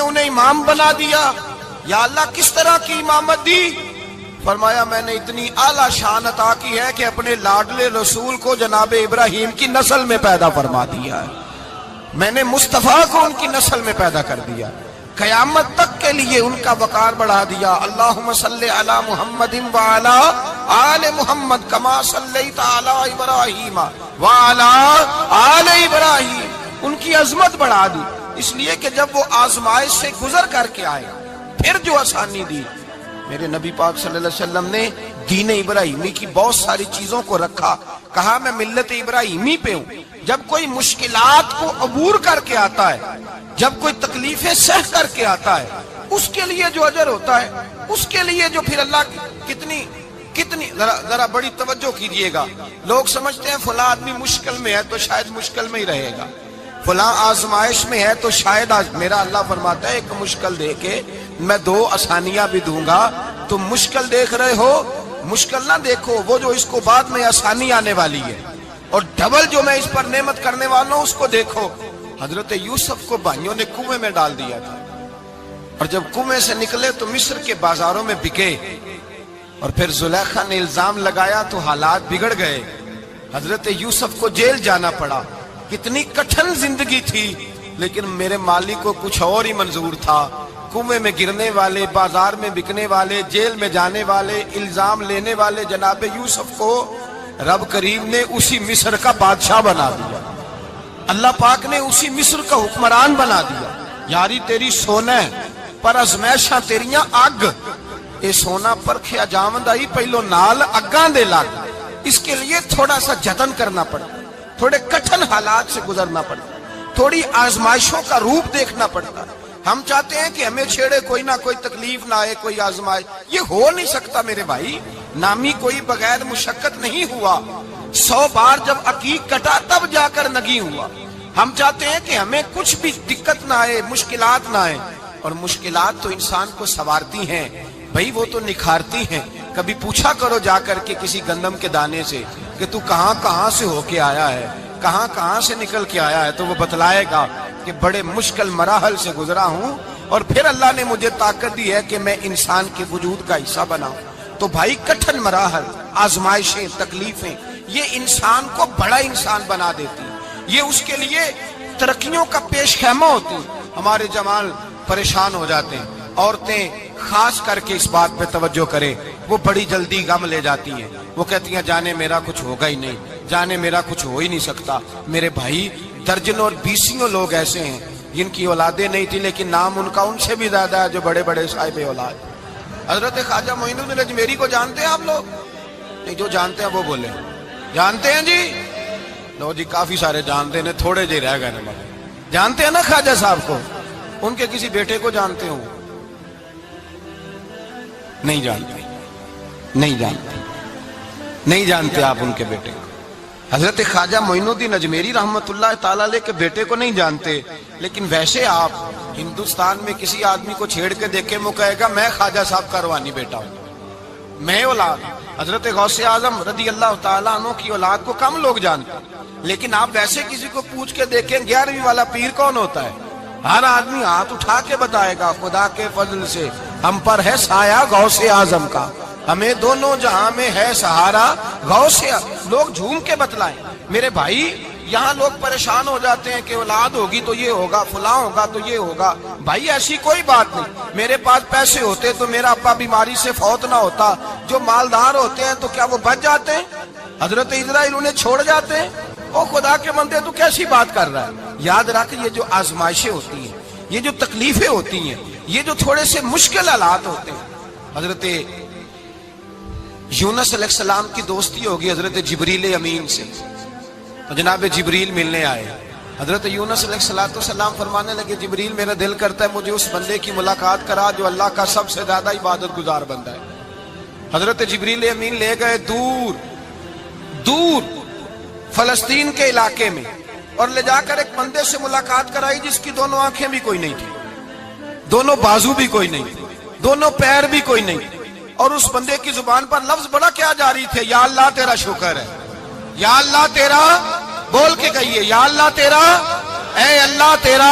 انہیں امام بنا دیا. یا اللہ کس طرح کی امامت دی؟ فرمایا میں نے اتنی اعلیٰ شان عطا کی ہے کہ اپنے لاڈلے رسول کو جناب ابراہیم کی نسل میں پیدا فرما دیا ہے. میں نے مصطفیٰ کو ان کی نسل میں پیدا کر دیا. قیامت تک کے لیے ان کا وقار بڑھا دیا. اللہم صلی علی محمد وعلی آل محمد کما صلیت علی ابراہیم وعلی آل ابراہیم. ان کی عظمت بڑھا دی، اس لیے کہ جب وہ آزمائش سے گزر کر کے آئے پھر جو آسانی دی. میرے نبی پاک صلی اللہ علیہ وسلم نے دین ابراہیمی کی بہت ساری چیزوں کو رکھا. کہا میں ملت ابراہیمی پہ ہوں. جب کوئی مشکلات کو عبور کر کے آتا ہے، جب کوئی تکلیفیں سہ کر کے آتا ہے، اس کے لیے جو اجر ہوتا ہے، اس کے لیے جو پھر اللہ کتنی ذرا بڑی توجہ کیجئے گا. لوگ سمجھتے ہیں فلاں آدمی مشکل میں ہے تو شاید مشکل میں ہی رہے گا، فلاں آزمائش میں ہے تو شاید میرا اللہ فرماتا ہے ایک مشکل دے کے میں 2 آسانیاں بھی دوں گا. تم مشکل دیکھ رہے ہو، مشکل نہ دیکھو، وہ جو اس کو بعد میں آسانی آنے والی ہے، اور ڈبل جو میں اس پر نعمت کرنے والا ہوں اس کو دیکھو. حضرت یوسف کو بھائیوں نے کنویں میں ڈال دیا تھا، اور جب کنویں سے نکلے تو مصر کے بازاروں میں بکے، اور پھر زلیخا نے الزام لگایا تو حالات بگڑ گئے. حضرت یوسف کو جیل جانا پڑا. کتنی کٹھن زندگی تھی، لیکن میرے مالک کو کچھ اور ہی منظور تھا. کنویں میں گرنے والے، بازار میں بکنے والے، جیل میں جانے والے، الزام لینے والے جناب یوسف کو رب کریم نے اسی مصر کا بادشاہ بنا دیا. اللہ پاک نے اسی مصر کا حکمران بنا دیا. یاری تیری سونا ہے پر ازمیشاں تیریاں اگ. اے سونا پرکھیا جاوند آئی پہلو نال اگاں دے لگ. اس کے لیے تھوڑا سا جتن کرنا پڑتا، تھوڑے کٹھن حالات سے گزرنا پڑتا، تھوڑی آزمائشوں کا روپ دیکھنا پڑتا. ہم چاہتے ہیں کہ ہمیں چھیڑے کوئی نہ کوئی تکلیف نہ آئے، کوئی آزمائش. یہ ہو نہیں سکتا میرے بھائی. نامی کوئی بغیر مشقت نہیں ہوا. 100 بار جب عقیق کٹا تب جا کر نگی ہوا. ہم چاہتے ہیں کہ ہمیں کچھ بھی دقت نہ آئے، مشکلات نہ آئے. اور مشکلات تو انسان کو سنوارتی ہیں بھائی، وہ تو نکھارتی ہیں. کبھی پوچھا کرو جا کر کے کسی گندم کے دانے سے کہ تو کہاں کہاں سے ہو کے آیا ہے، کہاں کہاں سے نکل کے آیا ہے، تو وہ بتلائے گا کہ بڑے مشکل مراحل سے گزرا ہوں، اور پھر اللہ نے مجھے طاقت دی ہے کہ میں انسان کے وجود کا حصہ بناؤں. تو بھائی کٹھن مراحل، آزمائشیں، تکلیفیں، یہ انسان کو بڑا انسان بنا دیتی ہیں. یہ اس کے لیے ترقیوں کا پیش خیمہ ہوتی ہیں. ہمارے جوان پریشان ہو جاتے ہیں. عورتیں خاص کر کے اس بات پہ توجہ کریں، وہ بڑی جلدی غم لے جاتی ہیں. وہ کہتی ہیں جانے میرا کچھ ہوگا ہی نہیں، جانے میرا کچھ ہو ہی نہیں سکتا. میرے بھائی درجنوں اور بیسیوں لوگ ایسے ہیں جن کی اولادیں نہیں تھی لیکن نام ان کا ان سے بھی زیادہ ہے جو بڑے بڑے صاحب اولاد. حضرت خواجہ معین الدین اجمیری کو جانتے ہیں آپ لوگ؟ نہیں، جو جانتے ہیں وہ بولے. جانتے ہیں جی؟ لو جی کافی سارے جانتے ہیں، تھوڑے جی رہ گئے نا. جانتے ہیں نا خواجہ صاحب کو؟ ان کے کسی بیٹے کو جانتے ہوں؟ نہیں جانتے، نہیں جانتے، نہیں جانتے آپ ان کے بیٹے کو. حضرت خواجہ معین الدین اجمیری رحمت اللہ تعالیٰ علیہ کے بیٹے کو نہیں جانتے، لیکن ویسے آپ ہندوستان میں کسی آدمی کو چھیڑ کے دیکھیں وہ کہے گا میں خواجہ صاحب کا روحانی بیٹا ہوں، میں اولاد. حضرت غوث اعظم رضی اللہ تعالیٰ عنہ کی اولاد کو کم لوگ جانتے ہیں، لیکن آپ ویسے کسی کو پوچھ کے دیکھیں 11ویں والا پیر کون ہوتا ہے، ہر آدمی ہاتھ اٹھا کے بتائے گا خدا کے فضل سے ہم پر ہے سایہ غوث اعظم کا، ہمیں دونوں جہاں میں ہے سہارا غوث. لوگ جھوم کے بتلائیں. میرے بھائی یہاں لوگ پریشان ہو جاتے ہیں کہ اولاد ہوگی تو یہ ہوگا، فلاں ہوگا تو یہ ہوگا. بھائی ایسی کوئی بات نہیں. میرے پاس پیسے ہوتے تو میرا ابا بیماری سے فوت نہ ہوتا. جو مالدار ہوتے ہیں تو کیا وہ بچ جاتے ہیں؟ حضرت اسرائیل انہیں چھوڑ جاتے ہیں؟ او خدا کے بندے تو کیسی بات کر رہا ہے. یاد رکھ یہ جو آزمائشیں ہوتی ہیں، یہ جو تکلیفیں ہوتی ہیں، یہ جو تھوڑے سے مشکل حالات ہوتے ہیں. حضرت یونس علیہ السلام کی دوستی ہوگی حضرت جبریل امین سے، تو جناب جبریل ملنے آئے. حضرت یونس علیہ السلام فرمانے لگے جبریل میرا دل کرتا ہے مجھے اس بندے کی ملاقات کرا جو اللہ کا سب سے زیادہ عبادت گزار بندہ ہے. حضرت جبریل امین لے گئے دور دور فلسطین کے علاقے میں، اور لے جا کر ایک بندے سے ملاقات کرائی جس کی دونوں آنکھیں بھی کوئی نہیں تھی، دونوں بازو بھی کوئی نہیں تھی، دونوں پیر بھی کوئی نہیں تھی. اور اس بندے کی زبان پر لفظ بڑا کیا جاری تھے، یا اللہ تیرا شکر ہے، یا اللہ تیرا، بول کے کہیے یا اللہ تیرا، اے اللہ تیرا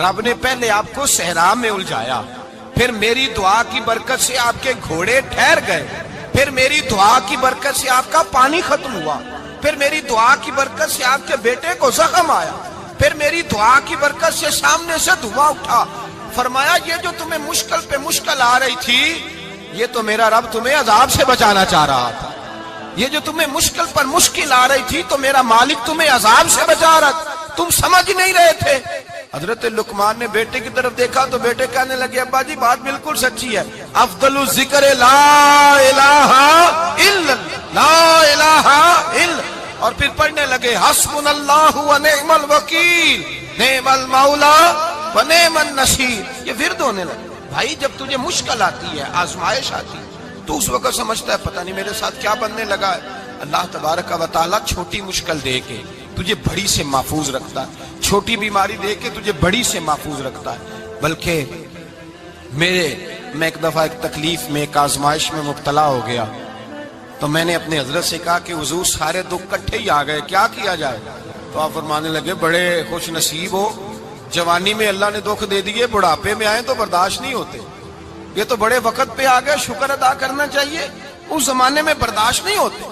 رب نے پہلے آپ کو صحرا میں الجھایا، پھر میری دعا کی برکت سے آپ کے گھوڑے ٹھہر گئے، پھر میری دعا کی برکت سے آپ کا پانی ختم ہوا، پھر میری دعا کی برکت سے آپ کے بیٹے کو زخم آیا، پھر میری دعا کی برکت سے سامنے سے دھواں اٹھا۔ فرمایا یہ جو تمہیں مشکل پہ مشکل آ رہی تھی، یہ تو میرا رب تمہیں عذاب سے بچانا چاہ رہا تھا۔ یہ جو تمہیں مشکل پر مشکل آ رہی تھی تو میرا مالک تمہیں عذاب سے بچا رہا تھا، تم سمجھ نہیں رہے تھے۔ حضرت لقمان نے بیٹے کی طرف دیکھا تو بیٹے کہنے لگے ابا جی بات بالکل سچی ہے، افضل الذکر لا الہ الا لا الہ الا، اور پھر پڑھنے لگے حسبنا اللہ و نعم الوکیل نعم المولا و نعم النصیر۔ یہ ورد ہونے لگے۔ بھائی جب تجھے مشکل آتی ہے، آزمائش آتی ہے، تو اس وقت سمجھتا ہے پتہ نہیں میرے ساتھ کیا بننے لگا ہے۔ اللہ تبارک و تعالیٰ چھوٹی مشکل دے کے تجھے بڑی سے محفوظ رکھتا ہے، چھوٹی بیماری دے کے تجھے بڑی سے محفوظ رکھتا ہے۔ بلکہ میں ایک دفعہ ایک تکلیف میں، ایک آزمائش میں مبتلا ہو گیا، تو میں نے اپنے حضرت سے کہا کہ حضور سارے دکھ کٹھے ہی آ گئے، کیا کیا جائے؟ تو آپ فرمانے لگے بڑے خوش نصیب ہو، جوانی میں اللہ نے دکھ دے دیے، بڑھاپے میں آئے تو برداشت نہیں ہوتے، یہ تو بڑے وقت پہ آ گئے، شکر ادا کرنا چاہیے، اس زمانے میں برداشت نہیں ہوتے،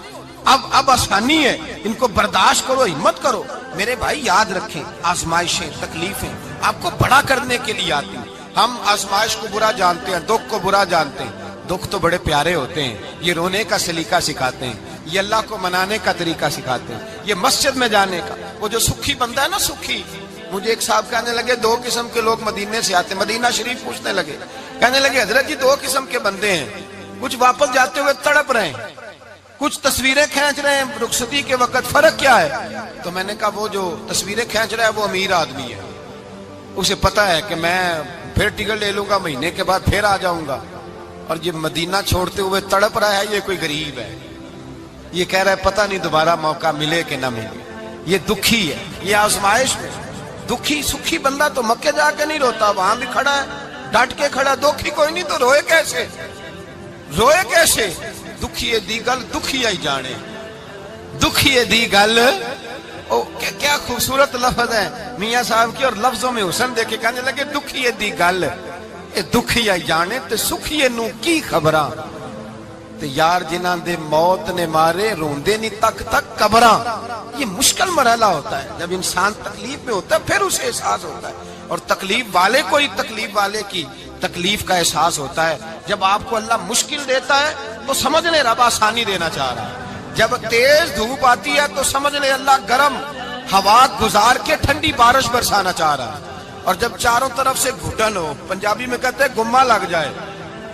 اب آسانی ہے، ان کو برداشت کرو، ہمت کرو۔ میرے بھائی یاد رکھیں، آزمائشیں تکلیفیں آپ کو بڑا کرنے کے لیے آتی ہیں۔ ہم آزمائش کو برا جانتے ہیں، دکھ کو برا جانتے ہیں، دکھ تو بڑے پیارے ہوتے ہیں، یہ رونے کا سلیقہ سکھاتے ہیں، یہ اللہ کو منانے کا طریقہ سکھاتے ہیں، یہ مسجد میں جانے کا۔ وہ جو سکھی بندہ ہے نا، سکھی، مجھے ایک صاحب کہنے لگے دو قسم کے لوگ مدینے سے آتے، مدینہ شریف پوچھنے لگے، کہنے لگے حضرت جی دو قسم کے بندے ہیں، کچھ واپس جاتے ہوئے تڑپ رہے ہیں، کچھ تصویریں کھینچ رہے ہیں رخصتی کے وقت، فرق کیا ہے؟ تو میں نے کہا وہ جو تصویریں کھینچ رہا ہے وہ امیر آدمی ہے، اسے پتا ہے کہ میں پھر ٹکٹ لے لوں گا، مہینے کے بعد پھر آ جاؤں گا، اور یہ مدینہ چھوڑتے ہوئے تڑپ رہا ہے، یہ کوئی غریب ہے، یہ کہہ رہا ہے پتہ نہیں دوبارہ موقع ملے کہ نہ ملے، یہ دکھی ہے، یہ آزمائش میں دکھی۔ سکھی بندہ تو مکے جا کے نہیں روتا، وہاں بھی کھڑا ہے، ڈٹ کے کھڑا، دکھی کوئی نہیں تو روئے کیسے؟ روئے کیسے؟ دکھیے دی گل دکھیا ہی جانے، دکھیے دی گل، کیا خوبصورت لفظ ہے میاں صاحب کی، اور لفظوں میں حسن دیکھے کہنے لگے دکھیے دی گل اے دکھیا ہی جانے تے سکھیے نو کی خبراں، تے یار جنہاں دے موت نے مارے روندے نہیں تک تک قبراں۔ یہ مشکل مرحلہ ہوتا ہے، جب انسان تکلیف میں ہوتا ہے پھر اسے احساس ہوتا ہے، اور تکلیف والے کو ہی تکلیف والے کی تکلیف کا احساس ہوتا ہے۔ جب آپ کو اللہ مشکل دیتا ہے تو سمجھ لیں رب آسانی دینا چاہ رہا ہے، جب تیز دھوپ آتی ہے تو سمجھ لیں اللہ گرم ہوا گزار کے ٹھنڈی بارش برسانا چاہ رہا ہے، اور جب چاروں طرف سے گھٹن ہو، پنجابی میں کہتے ہیں گما لگ جائے،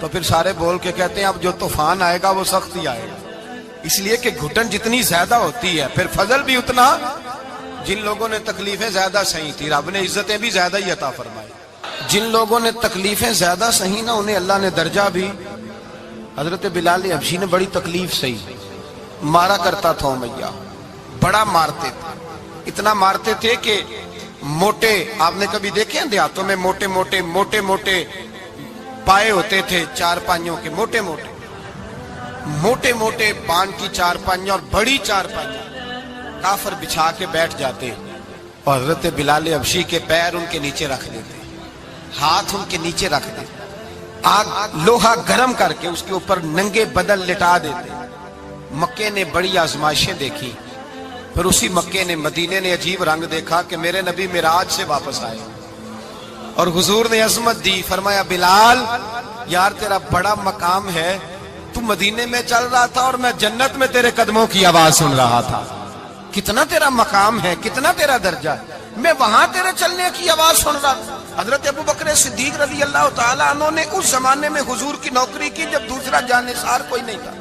تو پھر سارے بول کے کہتے ہیں اب جو طوفان آئے گا وہ سخت ہی آئے گا، اس لیے کہ گھٹن جتنی زیادہ ہوتی ہے پھر فضل بھی اتنا۔ جن لوگوں نے تکلیفیں زیادہ سہی تھی رب نے عزتیں بھی زیادہ ہی عطا فرمائی، جن لوگوں نے تکلیفیں زیادہ سہی نا انہیں اللہ نے درجہ بھی۔ حضرت بلال حبشی نے بڑی تکلیف سہی، مارا کرتا تھا امیہ، بڑا مارتے تھے، اتنا مارتے تھے کہ موٹے، آپ نے کبھی دیکھے ہیں دیہاتوں میں موٹے موٹے پائے ہوتے تھے، چار پائیوں کے، موٹے موٹے پان کی چار پائیاں اور بڑی چار پائیاں کافر بچھا کے بیٹھ جاتے، اور حضرت بلال حبشی کے پیر ان کے نیچے رکھ دیتے، ہاتھ ان کے نیچے رکھ دیتے، آگ لوہا گرم کر کے اس کے اوپر ننگے بدن لٹا دیتے۔ مکے نے بڑی آزمائشیں دیکھی، پھر اسی مکے نے، مدینے نے عجیب رنگ دیکھا کہ میرے نبی معراج سے واپس آئے، اور حضور نے عظمت دی، فرمایا بلال یار تیرا بڑا مقام ہے، تو مدینے میں چل رہا تھا اور میں جنت میں تیرے قدموں کی آواز سن رہا تھا، کتنا تیرا مقام ہے، کتنا تیرا درجہ ہے، میں وہاں تیرے چلنے کی آواز سن رہا تھا۔ حضرت ابو بکر صدیق رضی اللہ تعالیٰ عنہ نے اس زمانے میں حضور کی نوکری کی جب دوسرا جانثار کوئی نہیں تھا،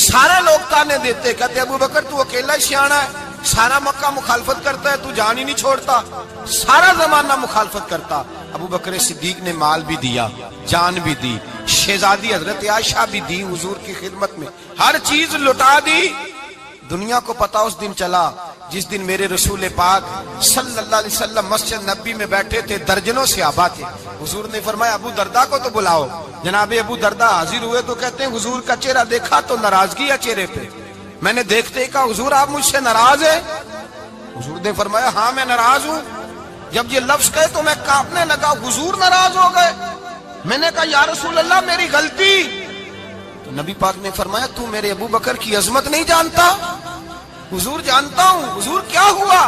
سارے لوگ تانے دیتے، کہتے ابو بکر تو اکیلا ہی سیاںا ہے، سارا مکہ مخالفت کرتا ہے، تو جان ہی نہیں چھوڑتا، سارا زمانہ مخالفت کرتا۔ ابو بکر صدیق نے مال بھی دیا، جان بھی دی، شہزادی حضرت عائشہ بھی دی حضور کی خدمت میں، ہر چیز لٹا دی۔ دنیا کو پتا اس دن چلا جس دن میرے رسول پاک صلی اللہ علیہ وسلم مسجد نبی میں بیٹھے تھے، درجنوں صحابہ تھے، حضور نے فرمایا ابو دردہ کو تو بلاؤ۔ جناب ابو دردہ حاضر ہوئے تو کہتے ہیں حضور کا چہرہ دیکھا تو ناراضگی ہے چہرے پہ، میں نے دیکھتے ہی کہا حضور آپ مجھ سے ناراض ہیں؟ حضور نے فرمایا ہاں میں ناراض ہوں۔ جب یہ لفظ کہے تو میں کانپنے لگا، حضور ناراض ہو گئے۔ میں نے کہا یا رسول اللہ میری غلطی۔ تو نبی پاک نے فرمایا تو میرے ابو بکر کی عظمت نہیں جانتا؟ حضور جانتا ہوں۔ حضور کیا ہوا؟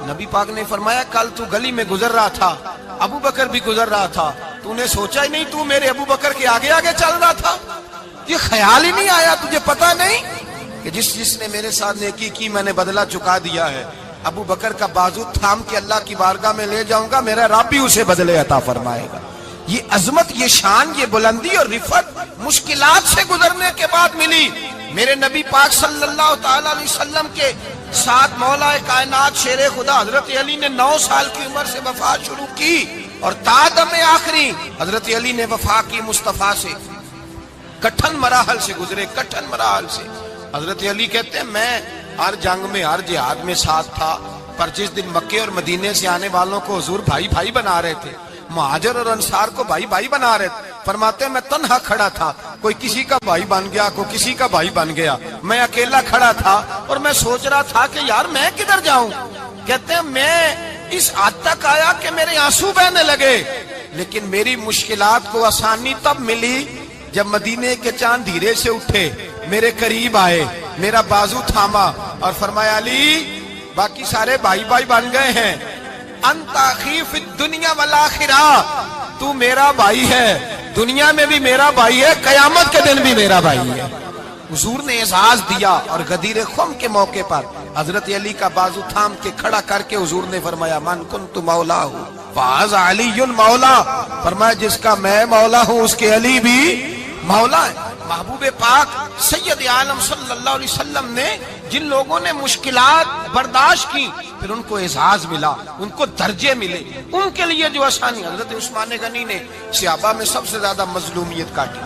نبی پاک نے فرمایا کل تو گلی میں گزر رہا تھا، ابو بکر بھی گزر رہا تھا، تو نے سوچا ہی نہیں تو میرے ابو بکر کے آگے آگے چل رہا تھا؟ یہ خیال ہی نہیں آیا تجھے پتا نہیں کہ جس نے میرے ساتھ نیکی کی میں نے بدلہ چکا دیا ہے؟ ابو بکر کا بازو تھام کے اللہ کی بارگاہ میں لے جاؤں گا، میرا رب بھی اسے بدلے عطا فرمائے گا۔ یہ عظمت، یہ شان، یہ بلندی اور رفعت مشکلات سے گزرنے کے بعد ملی۔ میرے نبی پاک صلی اللہ تعالی علیہ وسلم کے ساتھ مولا کائنات شیر خدا حضرت علی نے 9 سال کی عمر سے وفات شروع کی، اور تا دم آخری حضرت علی نے وفا کی مصطفیٰ سے۔ کٹھن مراحل سے گزرے، کٹھن مراحل سے۔ حضرت علی کہتے ہیں میں ہر جنگ میں، ہر جہاد میں ساتھ تھا، پر جس دن مکے اور مدینے سے آنے والوں کو حضور بھائی بھائی بنا رہے تھے، مہاجر اور انصار کو بھائی بھائی بنا رہے تھے، فرماتے ہیں میں تنہا کھڑا تھا، کوئی کسی کا بھائی بن گیا، کوئی کسی کا بھائی بن گیا، میں اکیلا کھڑا تھا اور میں سوچ رہا تھا کہ یار میں کدھر جاؤں۔ کہتے ہیں میں اس حد تک آیا کہ میرے آنسو بہنے لگے، لیکن میری مشکلات کو آسانی تب ملی جب مدینے کے چاند دھیرے سے اٹھے، میرے قریب آئے، میرا بازو تھاما اور فرمایا علی باقی سارے بھائی بھائی بن گئے ہیں، انت اخی فی الدنیا والآخرہ، تو میرا بھائی ہے، دنیا میں بھی میرا بھائی ہے، قیامت کے دن بھی میرا بھائی ہے۔ حضور نے اعزاز دیا، اور غدیر خم کے موقع پر حضرت علی کا بازو تھام کے کھڑا کر کے حضور نے فرمایا من کنت مولا ہوں فہذا علی مولا، فرمایا جس کا میں مولا ہوں اس کے علی بھی مولا ہے۔ محبوب پاک سید عالم صلی اللہ علیہ وسلم نے جن لوگوں نے مشکلات برداشت کی، پھر ان کو اعزاز ملا، ان کو درجے ملے، ان کے لیے جو آسانی۔ حضرت عثمان غنی نے صحابہ میں سب سے زیادہ مظلومیت کاٹی،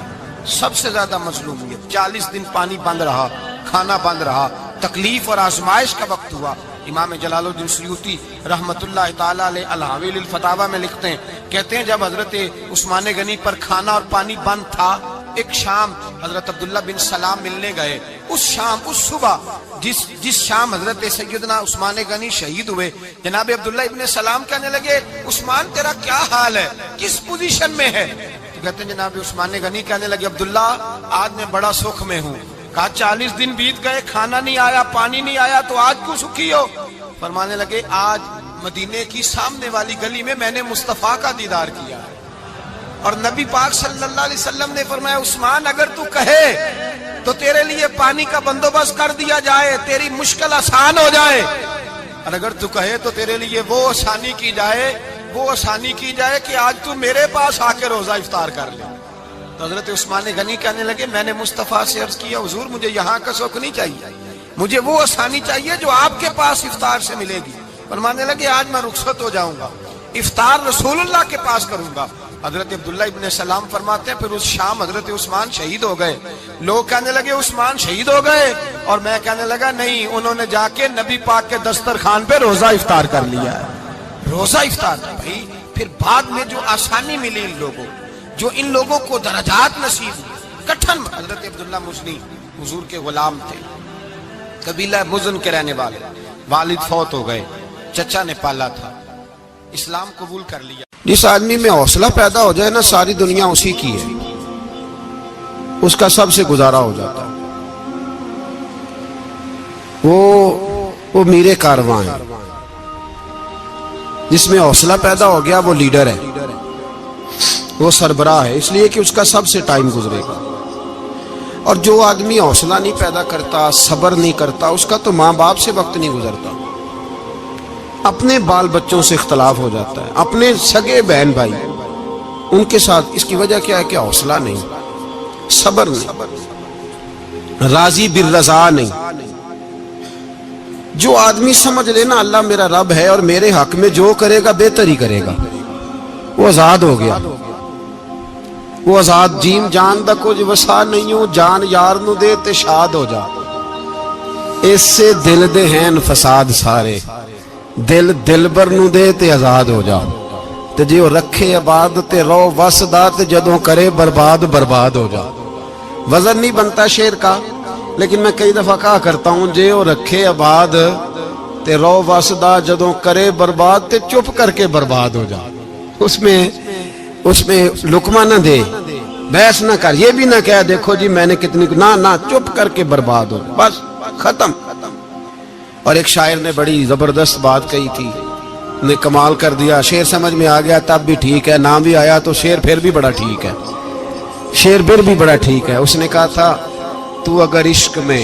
سب سے زیادہ مظلومیت۔ 40 دن پانی بند رہا، کھانا بند رہا، تکلیف اور آزمائش کا وقت ہوا۔ امام جلال الدین سیوطی رحمت اللہ تعالی علیہ الحاویل الفتاوی میں لکھتے ہیں، کہتے ہیں جب حضرت عثمان غنی پر کھانا اور پانی بند تھا، ایک شام حضرت عبداللہ بن سلام ملنے گئے۔ اس شام، اس صبح جس شام حضرت سیدنا عثمان غنی شہید ہوئے، جناب عبداللہ ابن سلام کہنے لگے عثمان تیرا کیا حال ہے، کس پوزیشن میں ہے؟ تو کہتے ہیں جناب عثمان غنی کہنے لگے عبداللہ آج میں بڑا سکھ میں ہوں۔ کہا 40 دن بیت گئے، کھانا نہیں آیا، پانی نہیں آیا، تو آج کیوں سکھی ہو؟ فرمانے لگے آج مدینے کی سامنے والی گلی میں میں نے مصطفیٰ کا دیدار کیا ہے، اور نبی پاک صلی اللہ علیہ وسلم نے فرمایا عثمان اگر تو کہے تو تیرے لیے پانی کا بندوبست کر دیا جائے، تیری مشکل آسان ہو جائے، اور اگر تو کہے تو تیرے لیے وہ آسانی کی جائے کہ آج تو میرے پاس آ کے روزہ افطار کر لے۔ تو حضرت عثمان غنی کہنے لگے میں نے مصطفیٰ سے عرض کیا حضور مجھے یہاں کا سکھ نہیں چاہیے، مجھے وہ آسانی چاہیے جو آپ کے پاس افطار سے ملے گی۔ فرمانے لگے آج میں رخصت ہو جاؤں گا، افطار رسول اللہ کے پاس کروں گا۔ حضرت عبداللہ ابن سلام فرماتے ہیں پھر اس شام حضرت عثمان شہید ہو گئے۔ لوگ کہنے لگے عثمان شہید ہو گئے، اور میں کہنے لگا نہیں، انہوں نے جا کے نبی پاک کے دسترخوان پہ روزہ افطار کر لیا ہے، روزہ افطار۔ بھائی پھر بعد میں جو آسانی ملی ان لوگوں، جو ان لوگوں کو درجات نصیب ہوئے، کٹھن۔ حضرت عبداللہ مزنی حضور کے غلام تھے، قبیلہ مزن کے رہنے والے، والد فوت ہو گئے، چچا نے پالا تھا، اسلام قبول کر لیا۔ جس آدمی میں حوصلہ پیدا ہو جائے نا، ساری دنیا اسی کی ہے، اس کا سب سے گزارا ہو جاتا ہے۔ وہ میرے کارواں ہے، جس میں حوصلہ پیدا ہو گیا وہ لیڈر ہے، وہ سربراہ ہے، اس لیے کہ اس کا سب سے ٹائم گزرے گا۔ اور جو آدمی حوصلہ نہیں پیدا کرتا، صبر نہیں کرتا، اس کا تو ماں باپ سے وقت نہیں گزرتا، اپنے بال بچوں سے اختلاف ہو جاتا ہے، اپنے سگے بہن بھائی ان کے ساتھ۔ اس کی وجہ کیا ہے کہ حوصلہ نہیں، صبر نہیں، راضی بالرضا نہیں۔ جو آدمی سمجھ لینا اللہ میرا رب ہے اور میرے حق میں جو کرے گا بہتر ہی کرے گا، وہ آزاد ہو گیا، وہ آزاد۔ جیم جان دا کچھ وسا نہیں ہوں، جان یار نو دے تے شاد ہو جا، اس سے دل دے ہیں فساد سارے، دل دلبر نو دے تے آزاد ہو جا، تے جے وہ رکھے آباد تے رو وسدا، تے جدوں کرے برباد برباد ہو جا۔ وزن نہیں بنتا شعر کا، لیکن میں کئی دفعہ کہا کرتا ہوں جے وہ رکھے آباد تے رو واسدہ جدوں کرے برباد تے چپ کر کے برباد ہو جا. اس میں لقمہ نہ دے، بحث نہ کر، یہ بھی نہ کہہ دیکھو جی میں نے کتنی، نہ چپ کر کے برباد ہو، بس ختم. اور ایک شاعر نے بڑی زبردست بات کہی تھی، نے کمال کر دیا. شعر سمجھ میں آ گیا تب بھی ٹھیک ہے، نام بھی آیا تو شعر پھر بھی بڑا ٹھیک ہے، شعر پھر بھی بڑا ٹھیک ہے. اس نے کہا تھا تو اگر عشق میں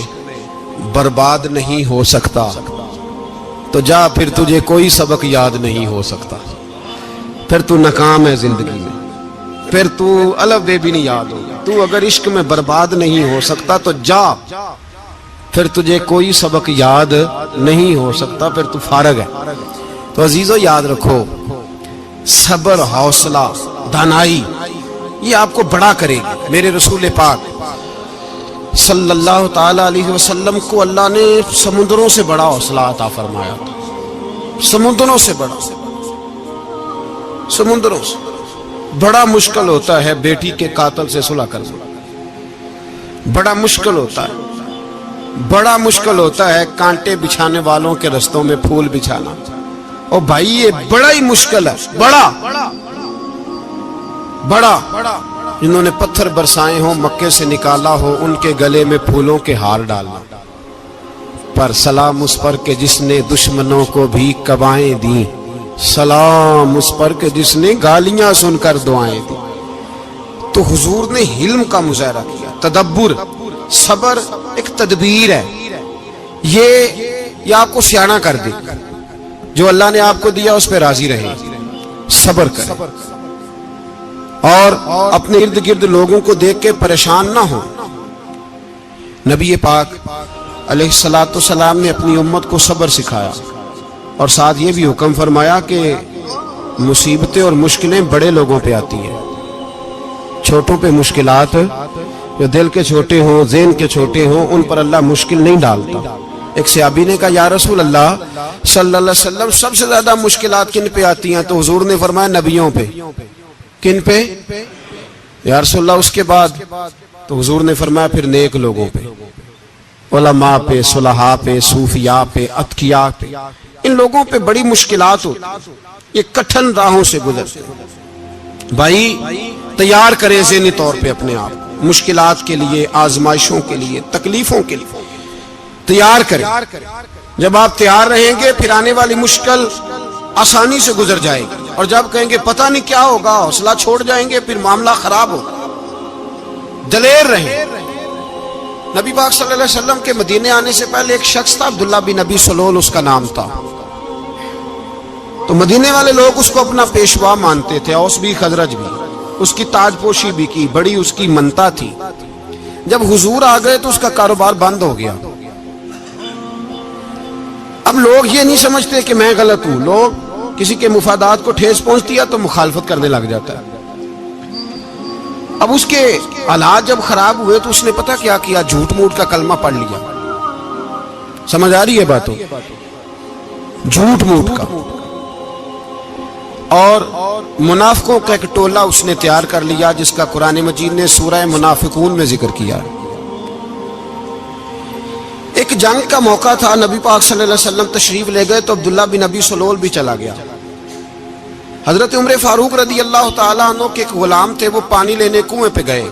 برباد نہیں ہو سکتا تو جا، پھر تجھے کوئی سبق یاد نہیں ہو سکتا، پھر تو ناکام ہے زندگی میں، پھر تو الف بے بھی نہیں یاد ہوگا. تو اگر عشق میں برباد نہیں ہو سکتا تو جا، پھر تجھے کوئی سبق یاد نہیں ہو سکتا، پھر تو فارغ ہے. تو عزیزو یاد رکھو، صبر، حوصلہ، دانائی یہ آپ کو بڑا کرے گی. میرے رسول پاک صلی اللہ تعالی علیہ وسلم کو اللہ نے سمندروں سے بڑا حوصلہ عطا فرمایا تھا، سمندروں سے بڑا. سمندروں سے بڑا مشکل ہوتا ہے بیٹی کے قاتل سے صلح کرنا، بڑا مشکل ہوتا ہے، بڑا مشکل ہوتا ہے کانٹے بچھانے والوں کے رستوں میں پھول بچھانا. اور بھائی یہ بڑا ہی مشکل ہے، بڑا جنہوں نے پتھر برسائے ہوں، مکے سے نکالا ہو، ان کے گلے میں پھولوں کے ہار ڈالنا. پر سلام اس پر کہ جس نے دشمنوں کو بھی قبائیں دیں، سلام اس پر کہ جس نے گالیاں سن کر دعائیں دی. تو حضور نے حلم کا مظاہرہ کیا، تدبر، صبر ایک تدبیر ہے. یہ آپ کو سیاںہ کر دے. جو اللہ نے آپ کو دیا اس پہ راضی رہے، صبر کرے، اور اپنے ارد گرد لوگوں کو دیکھ کے پریشان نہ ہو. نبی پاک علیہ الصلوۃ والسلام نے اپنی امت کو صبر سکھایا، اور ساتھ یہ بھی حکم فرمایا کہ مصیبتیں اور مشکلیں بڑے لوگوں پہ آتی ہیں، چھوٹوں پہ مشکلات، جو دل کے چھوٹے ہوں، ذہن کے چھوٹے ہوں، ان پر اللہ مشکل نہیں ڈالتا. ایک صحابی نے کہا یا رسول اللہ صلی اللہ علیہ وسلم سب سے زیادہ مشکلات کن پہ آتی ہیں؟ تو حضور نے فرمایا نبیوں پہ. کن پہ یا رسول اللہ؟ اس کے بعد تو حضور نے فرمایا پھر نیک لوگوں پہ، علماء پہ، صلحاء پہ، صوفیاء پہ، اتقیاء پہ. ان لوگوں پہ بڑی مشکلات ہوتی، یہ کٹھن راہوں سے گزرتے. بھائی تیار کریں ذہنی طور پہ اپنے آپ مشکلات کے لیے، آزمائشوں کے لیے، تکلیفوں کے لیے تیار کریں. جب آپ تیار رہیں گے پھر آنے والی مشکل آسانی سے گزر جائے گی. اور جب کہیں گے پتہ نہیں کیا ہوگا، حوصلہ چھوڑ جائیں گے، پھر معاملہ خراب ہوگا. دلیر رہیں. نبی پاک صلی اللہ علیہ وسلم کے مدینے آنے سے پہلے ایک شخص تھا، عبداللہ بن ابی سلول اس کا نام تھا. تو مدینے والے لوگ اس کو اپنا پیشوا مانتے تھے، اوس بھی خزرج بھی. اس کی تاج پوشی بھی کی، بڑی اس کی منتا تھی. جب حضور آ گئے تو اس کا کاروبار بند ہو گیا. اب لوگ یہ نہیں سمجھتے کہ میں غلط ہوں، لوگ کسی کے مفادات کو ٹھیس پہنچتی ہے تو مخالفت کرنے لگ جاتا ہے. اب اس کے حالات جب خراب ہوئے تو اس نے پتہ کیا کیا، جھوٹ موٹ کا کلمہ پڑھ لیا. سمجھ آ رہی ہے باتوں؟ جھوٹ موٹ کا. اور منافقوں کا ایک ٹولہ اس نے تیار کر لیا، جس کا قرآن مجید نے سورہ منافقون میں ذکر کیا. ایک جنگ کا موقع تھا، نبی پاک صلی اللہ علیہ وسلم تشریف لے گئے تو عبداللہ بن ابی سلول بھی چلا گیا. حضرت عمر فاروق رضی اللہ تعالیٰ عنہ کے ایک غلام تھے، وہ پانی لینے کنویں پہ گئے.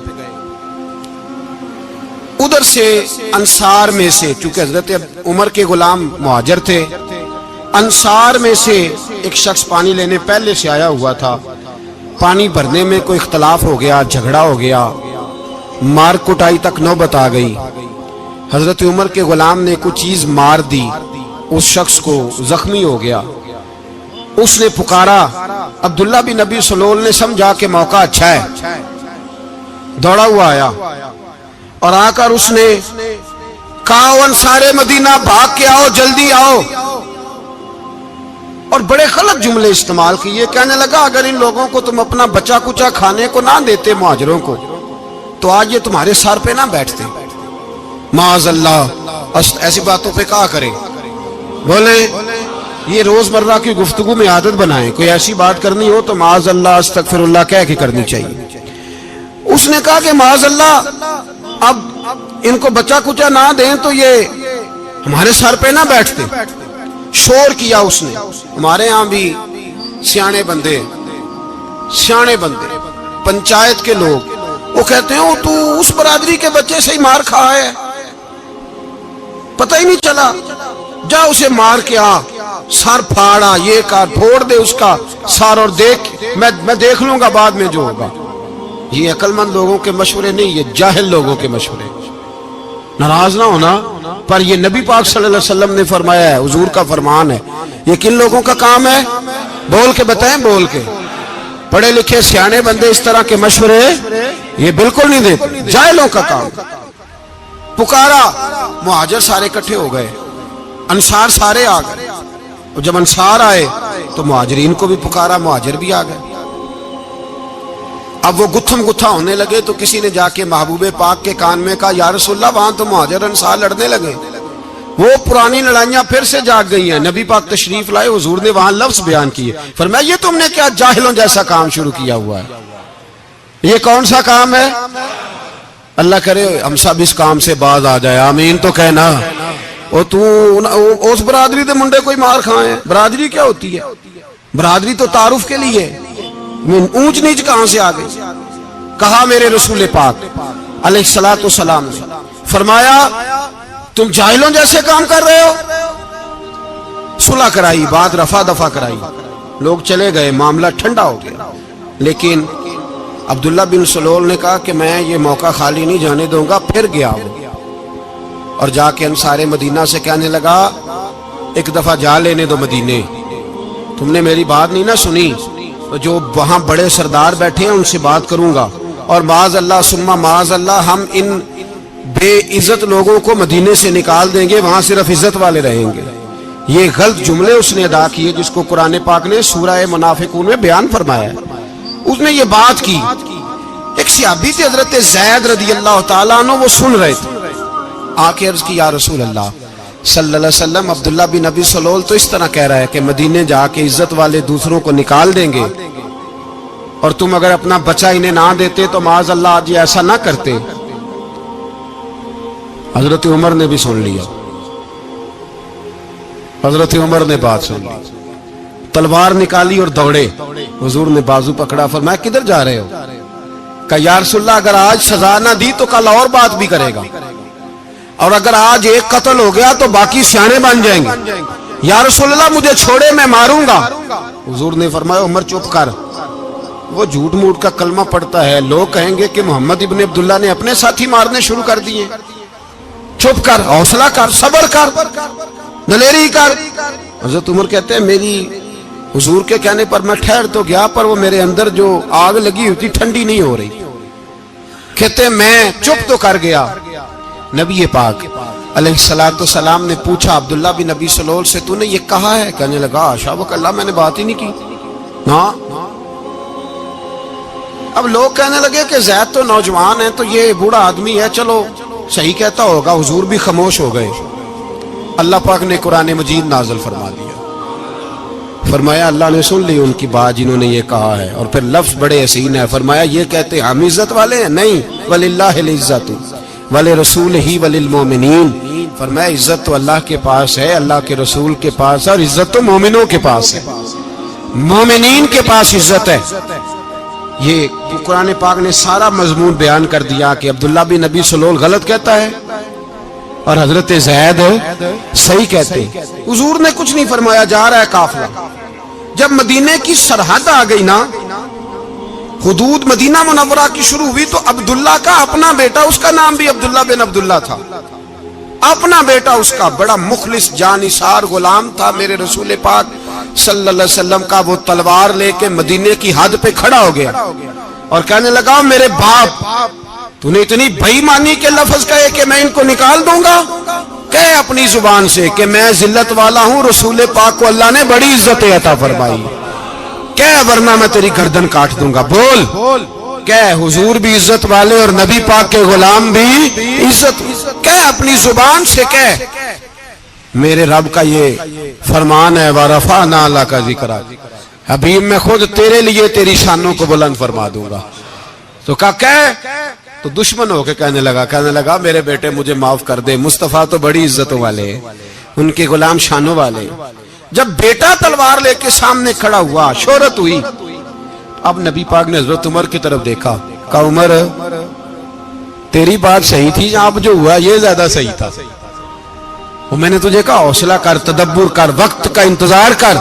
ادھر سے انصار میں سے، چونکہ حضرت عمر کے غلام مہاجر تھے، انصار میں سے ایک شخص پانی لینے پہلے سے آیا ہوا تھا. پانی بھرنے میں کوئی اختلاف ہو گیا، جھگڑا ہو گیا، مار کٹائی تک نوبت آ گئی. حضرت عمر کے غلام نے کچھ چیز مار دی، اس شخص کو زخمی ہو گیا. اس نے پکارا، عبداللہ بن ابی سلول نے سمجھا کہ موقع اچھا ہے، دوڑا ہوا آیا اور آ کر اس نے کہا انصار مدینہ بھاگ کے آؤ، جلدی آؤ. اور بڑے غلط جملے استعمال کیے. کہنے لگا اگر ان لوگوں کو تم اپنا بچا کچا کھانے کو نہ دیتے مہاجروں کو تو آج یہ تمہارے سر پہ نہ بیٹھتے. معاذ اللہ، ایسی باتوں پہ کہا کریں. بولے یہ روزمرہ کی گفتگو میں عادت بنائیں، کوئی ایسی بات کرنی ہو تو معاذ اللہ استغفر اللہ کہہ کے کرنی چاہیے. اس نے کہا کہ معاذ اللہ اب ان کو بچا کچا نہ دیں تو یہ ہمارے سر پہ نہ بیٹھتے. شور کیا اس نے. ہمارے ہاں بھی سیانے بندے پنچایت کے لوگ وہ کہتے ہیں تو اس برادری کے بچے سے ہی مار کھا ہے, پتہ ہی نہیں چلا, جا اسے مار کے آ, سر پھاڑا, یہ کر, پھوڑ دے اس کا سر, اور دیکھ میں دیکھ لوں گا بعد میں جو ہوگا. یہ عقل مند لوگوں کے مشورے نہیں, یہ جاہل لوگوں کے مشورے. ناراض نہ ہونا, پر یہ نبی پاک صلی اللہ علیہ وسلم نے فرمایا ہے, حضور کا فرمان ہے. یہ کن لوگوں کا کام ہے؟ بول کے بتائیں, بول کے. پڑھے لکھے سیانے بندے اس طرح کے مشورے یہ بالکل نہیں دیتے, جاہلوں کا کام. پکارا, مہاجر سارے اکٹھے ہو گئے, انصار سارے آ گئے, اور جب انصار آئے تو مہاجرین کو بھی پکارا, مہاجر بھی آ گئے. اب وہ گتھم گتھا ہونے لگے تو کسی نے جا کے محبوب پاک کے کان میں کہا, یا رسول اللہ وہاں تو مہاجر انصار لڑنے لگے. وہ پرانی لڑائیاں پھر سے جاگ گئی ہیں. نبی پاک تشریف لائے, حضور نے وہاں لفظ بیان کیے, فرمایا یہ تم نے کیا جاہلوں جیسا کام شروع کیا ہوا ہے؟ یہ کون سا کام ہے؟ اللہ کرے ہم سب اس کام سے باز آ جائے, آمین تو کہنا. اور تو اس برادری دے منڈے کوئی مار کھائیں. برادری کیا ہوتی ہے؟ برادری تو تعارف کے لیے. اونچ نیچ کہاں سے آ گئی؟ کہا میرے رسول پاک علیہ الصلوۃ والسلام نے فرمایا تم جاہلوں جیسے کام کر رہے ہو. صلح کرائی, بات رفع دفع کرائی, لوگ چلے گئے, معاملہ ٹھنڈا ہو گیا. لیکن عبداللہ بن سلول نے کہا کہ میں یہ موقع خالی نہیں جانے دوں گا. پھر گیا اور جا کے انصار مدینہ سے کہنے لگا, ایک دفعہ جا لینے دو مدینے, تم نے میری بات نہیں نہ سنی, جو وہاں بڑے سردار بیٹھے ہیں ان سے بات کروں گا, اور معاذ اللہ ثم معاذ اللہ ہم ان بے عزت لوگوں کو مدینے سے نکال دیں گے, وہاں صرف عزت والے رہیں گے. یہ غلط جملے اس نے ادا کیے جس کو قرآن پاک نے سورہ منافقون میں بیان فرمایا ہے. اس نے یہ بات کی. ایک صحابی تھے حضرت زید رضی اللہ تعالیٰ عنہ, وہ سن رہے تھے. آ کے عرض کی, یا رسول اللہ صلی اللہ علیہ وسلم, عبداللہ بن ابی سلول تو اس طرح کہہ رہا ہے کہ مدینے جا کے عزت والے دوسروں کو نکال دیں گے, اور تم اگر اپنا بچہ انہیں نہ دیتے تو معاذ اللہ آج یہ ایسا نہ کرتے. حضرت عمر نے بھی سن لیا, حضرت عمر نے بات سن لی, تلوار نکالی اور دوڑے. حضور نے بازو پکڑا, فرمایا کدھر جا رہے ہو؟ کہا یا رسول اللہ اگر آج سزا نہ دی تو کل اور بات بھی کرے گا, اور اگر آج ایک قتل ہو گیا تو باقی سیانے بن جائیں گے. یا رسول اللہ مجھے چھوڑے, میں ماروں گا. حضور نے فرمایا عمر چپ کر, وہ جھوٹ موٹ کا کلمہ پڑھتا ہے, لوگ کہیں گے کہ محمد ابن عبداللہ نے اپنے ساتھی مارنے شروع کر دیے. چپ کر, حوصلہ کر, صبر کر, دلیری کر. حضرت عمر کہتے ہیں میری حضور کے کہنے پر میں ٹھہر تو گیا, پر وہ میرے اندر جو آگ لگی ہوئی تھی ٹھنڈی نہیں ہو رہی. کہتے ہیں میں چپ تو کر گیا. نبی پاک علیہ الصلوۃ والسلام نے پوچھا عبداللہ بن ابی سلول سے, تو نے یہ کہا ہے؟ کہنے لگا شابک اللہ, میں نے بات ہی نہیں کی. ہاں. اب لوگ کہنے لگے کہ زید تو نوجوان ہے, تو یہ بوڑھا آدمی ہے, چلو صحیح کہتا ہوگا. حضور بھی خاموش ہو گئے. اللہ پاک نے قرآن مجید نازل فرما دیا, فرمایا اللہ نے سن لی ان کی بات جنہوں نے یہ کہا ہے. اور پھر لفظ بڑے حسین ہے, فرمایا یہ کہتے ہیں ہم عزت والے ہیں؟ نہیں, وللہ العزت ولرسولہ وللمؤمنین. فرمایا عزت تو اللہ کے پاس ہے, اللہ کے رسول کے پاس ہے, اور عزت تو مومنوں کے پاس ہے, مومنین کے پاس عزت ہے. یہ قرآن پاک نے سارا مضمون بیان کر دیا کہ عبداللہ بن ابی سلول غلط کہتا ہے اور حضرت زید صحیح کہتے. حضور نے کچھ نہیں فرمایا, جا رہا ہے قافلہ. جب مدینے کی سرحد آ گئی نا, حدود مدینہ منورہ کی شروع ہوئی, تو عبداللہ کا اپنا بیٹا, اس کا نام بھی عبداللہ بن عبداللہ تھا, اپنا بیٹا اس کا بڑا مخلص جانثار غلام تھا میرے رسول پاک صلی اللہ علیہ وسلم کا. وہ تلوار لے کے مدینے کی حد پہ کھڑا ہو گیا اور کہنے لگا میرے باپ, تو نے اتنی بے ایمانی کے لفظ کہے کہ میں ان کو نکال دوں گا. کہے اپنی زبان سے کہ میں ذلت والا ہوں, رسول پاک کو اللہ نے بڑی عزت عطا فرمائی, کہے ورنہ میں تیری گردن کاٹ دوں گا. بول, کہے حضور بھی عزت والے اور نبی پاک کے غلام بھی عزت. کہے اپنی زبان سے, کہے میرے رب کا یہ فرمان ہے وَرَفَعْنَا لَكَ ذِكْرَكَ, حبیب میں خود تیرے لیے تیری شانوں کو بلند فرما دوں گا. تو تو دشمن ہو کے کہنے لگا میرے بیٹے مجھے معاف کر دے, مصطفیٰ تو بڑی عزتوں والے, ان کے غلام شانوں والے. جب بیٹا تلوار لے کے سامنے کھڑا ہوا، شہرت ہوئی، اب نبی پاک نے حضرت عمر کی طرف دیکھا، کہا عمر تیری بات صحیح تھی، اب جو ہوا یہ زیادہ صحیح تھا، وہ میں نے تجھے کہا حوصلہ کر، تدبر کر، وقت کا انتظار کر،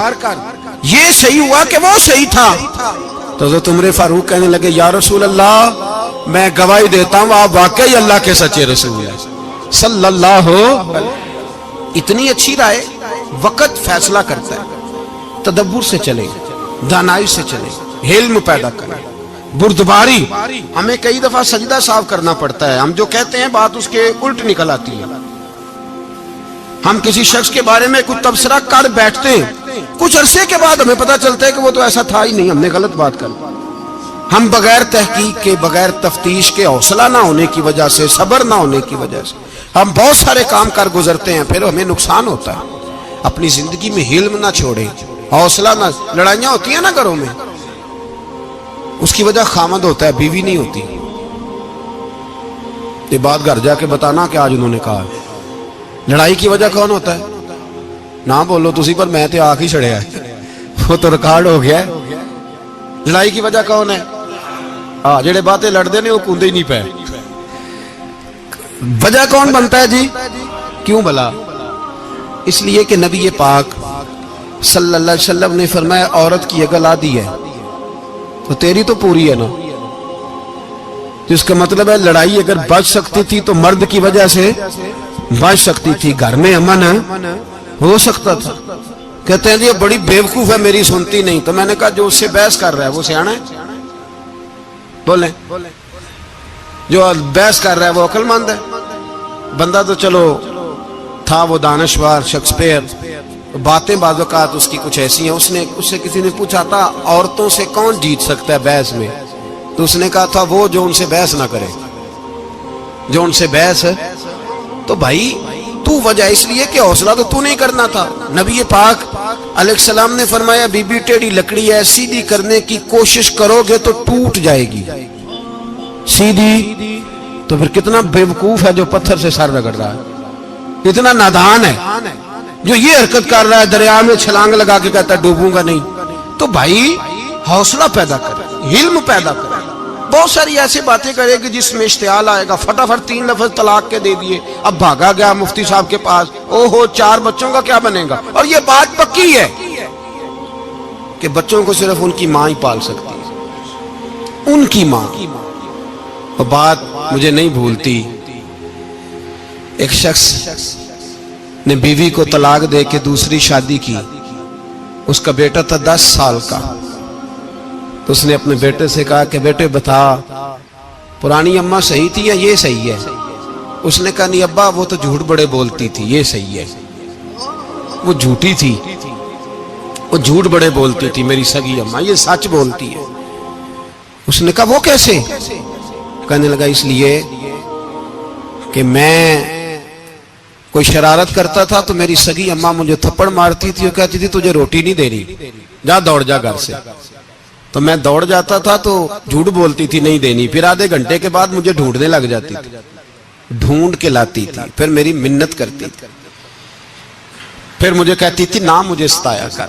یہ صحیح ہوا کہ وہ صحیح تھا۔ تو حضرت عمر فاروق کہنے لگے یا رسول اللہ میں گواہی دیتا ہوں آپ واقعی اللہ کے سچے رسول ہیں صلی اللہ علیہ۔ اتنی اچھی رائے، وقت فیصلہ کرتا ہے، تدبر سے چلے، دانائی سے چلے، علم پیدا کرے، بردباری۔ ہمیں کئی دفعہ سجدہ صاف کرنا پڑتا ہے، ہم جو کہتے ہیں بات اس کے الٹ نکل آتی ہے۔ ہم کسی شخص کے بارے میں کچھ تبصرہ کر بیٹھتے ہیں، کچھ عرصے کے بعد ہمیں پتہ چلتا ہے کہ وہ تو ایسا تھا ہی نہیں، ہم نے غلط بات کر۔ ہم بغیر تحقیق کے، بغیر تفتیش کے، حوصلہ نہ ہونے کی وجہ سے، صبر نہ ہونے کی وجہ سے ہم بہت سارے کام کر گزرتے ہیں، پھر ہمیں نقصان ہوتا ہے۔ اپنی زندگی میں حلم نہ چھوڑیں، حوصلہ نہ، لڑائیاں ہوتی ہیں نا گھروں میں، اس کی وجہ خامد ہوتا ہے، بیوی نہیں ہوتی۔ یہ بات گھر جا کے بتانا کہ آج انہوں نے کہا لڑائی کی وجہ کون ہوتا ہے، نہ بولو تسی پر میں تے آنکھ ہی چھڑیا ہے، وہ تو ریکارڈ ہو گیا ہے۔ لڑائی کی وجہ کون ہے؟ جڑے باتیں لڑتے ہیں وہ کندے ہی نہیں پے۔ وجہ کون بنتا ہے جی؟ کیوں بلا؟ اس لیے کہ نبی پاک صلی اللہ علیہ وسلم نے فرمایا عورت کی اگر آدھی ہے تو تیری تو پوری ہے نا، جس کا مطلب ہے لڑائی اگر بچ سکتی تھی تو مرد کی وجہ سے بچ سکتی تھی، گھر میں امن ہو سکتا تھا۔ کہتے ہیں یہ بڑی بیوقوف ہے، میری سنتی نہیں۔ تو میں نے کہا جو اس سے بحث کر رہا ہے وہ سیانا ہے؟ بولیں، جو بحث کر رہا ہے وہ عقل مند ہے؟ بندہ تو چلو تھا وہ دانشور، شیکسپیئر، باتیں بعض اوقات اس کی کچھ ایسی ہیں۔ اس سے کسی نے پوچھا تھا عورتوں سے کون جیت سکتا ہے بحث میں، تو اس نے کہا تھا وہ جو ان سے بحث نہ کرے، جو ان سے بحث ہے۔ تو بھائی تو وجہ اس لیے کہ حوصلہ تو نہیں کرنا تھا۔ نبی پاک علیہ السلام نے فرمایا بی بی ٹیڑھی لکڑی ہے، سیدھی کرنے کی کوشش کرو گے تو ٹوٹ جائے گی، سیدھی تو پھر کتنا بیوقوف ہے جو پتھر سے سر رگڑ رہا ہے، کتنا نادان ہے جو یہ حرکت کر رہا ہے، دریا میں چھلانگ لگا کے کہتا ہے ڈوبوں گا نہیں۔ تو بھائی حوصلہ پیدا کرے، علم پیدا کرے، بہت ساری ایسی باتیں کرے گی جس میں اشتعال آئے گا، فٹافٹ 3 لفظ طلاق کے دے دیے، اب بھاگا گیا مفتی صاحب کے پاس، او ہو 4 بچوں کا کیا بنے گا؟ اور یہ بات پکی ہے کہ بچوں کو صرف ان کی ماں ہی پال سکتی ہے، ان کی ماں۔ اور بات مجھے نہیں بھولتی، ایک شخص نے بیوی کو طلاق دے کے دوسری شادی کی، اس کا بیٹا تھا 10 سال کا، تو اس نے اپنے بیٹے سے کہا کہ بیٹے بتا پرانی اماں صحیح تھی یا یہ صحیح ہے؟ اس نے کہا نہیں ابا وہ تو جھوٹ بڑے بولتی تھی، یہ صحیح ہے۔ وہ جھوٹی تھی، وہ جھوٹ بڑے بولتی تھی میری سگی اماں، یہ سچ بولتی ہے۔ اس نے کہا وہ کیسے؟ کہنے لگا اس لیے کہ میں کوئی شرارت کرتا تھا تو میری سگی اماں مجھے تھپڑ مارتی تھی اور کہتی تھی تجھے روٹی نہیں دینی، جا دوڑ جا گھر سے۔ تو میں دوڑ جاتا تھا تو جھوٹ بولتی تھی نہیں دینی، پھر آدھے گھنٹے کے بعد مجھے ڈھونڈنے لگ جاتی تھی، ڈھونڈ کے لاتی تھی، پھر میری منت کرتی تھی، پھر مجھے کہتی تھی نہ مجھے ستایا کر،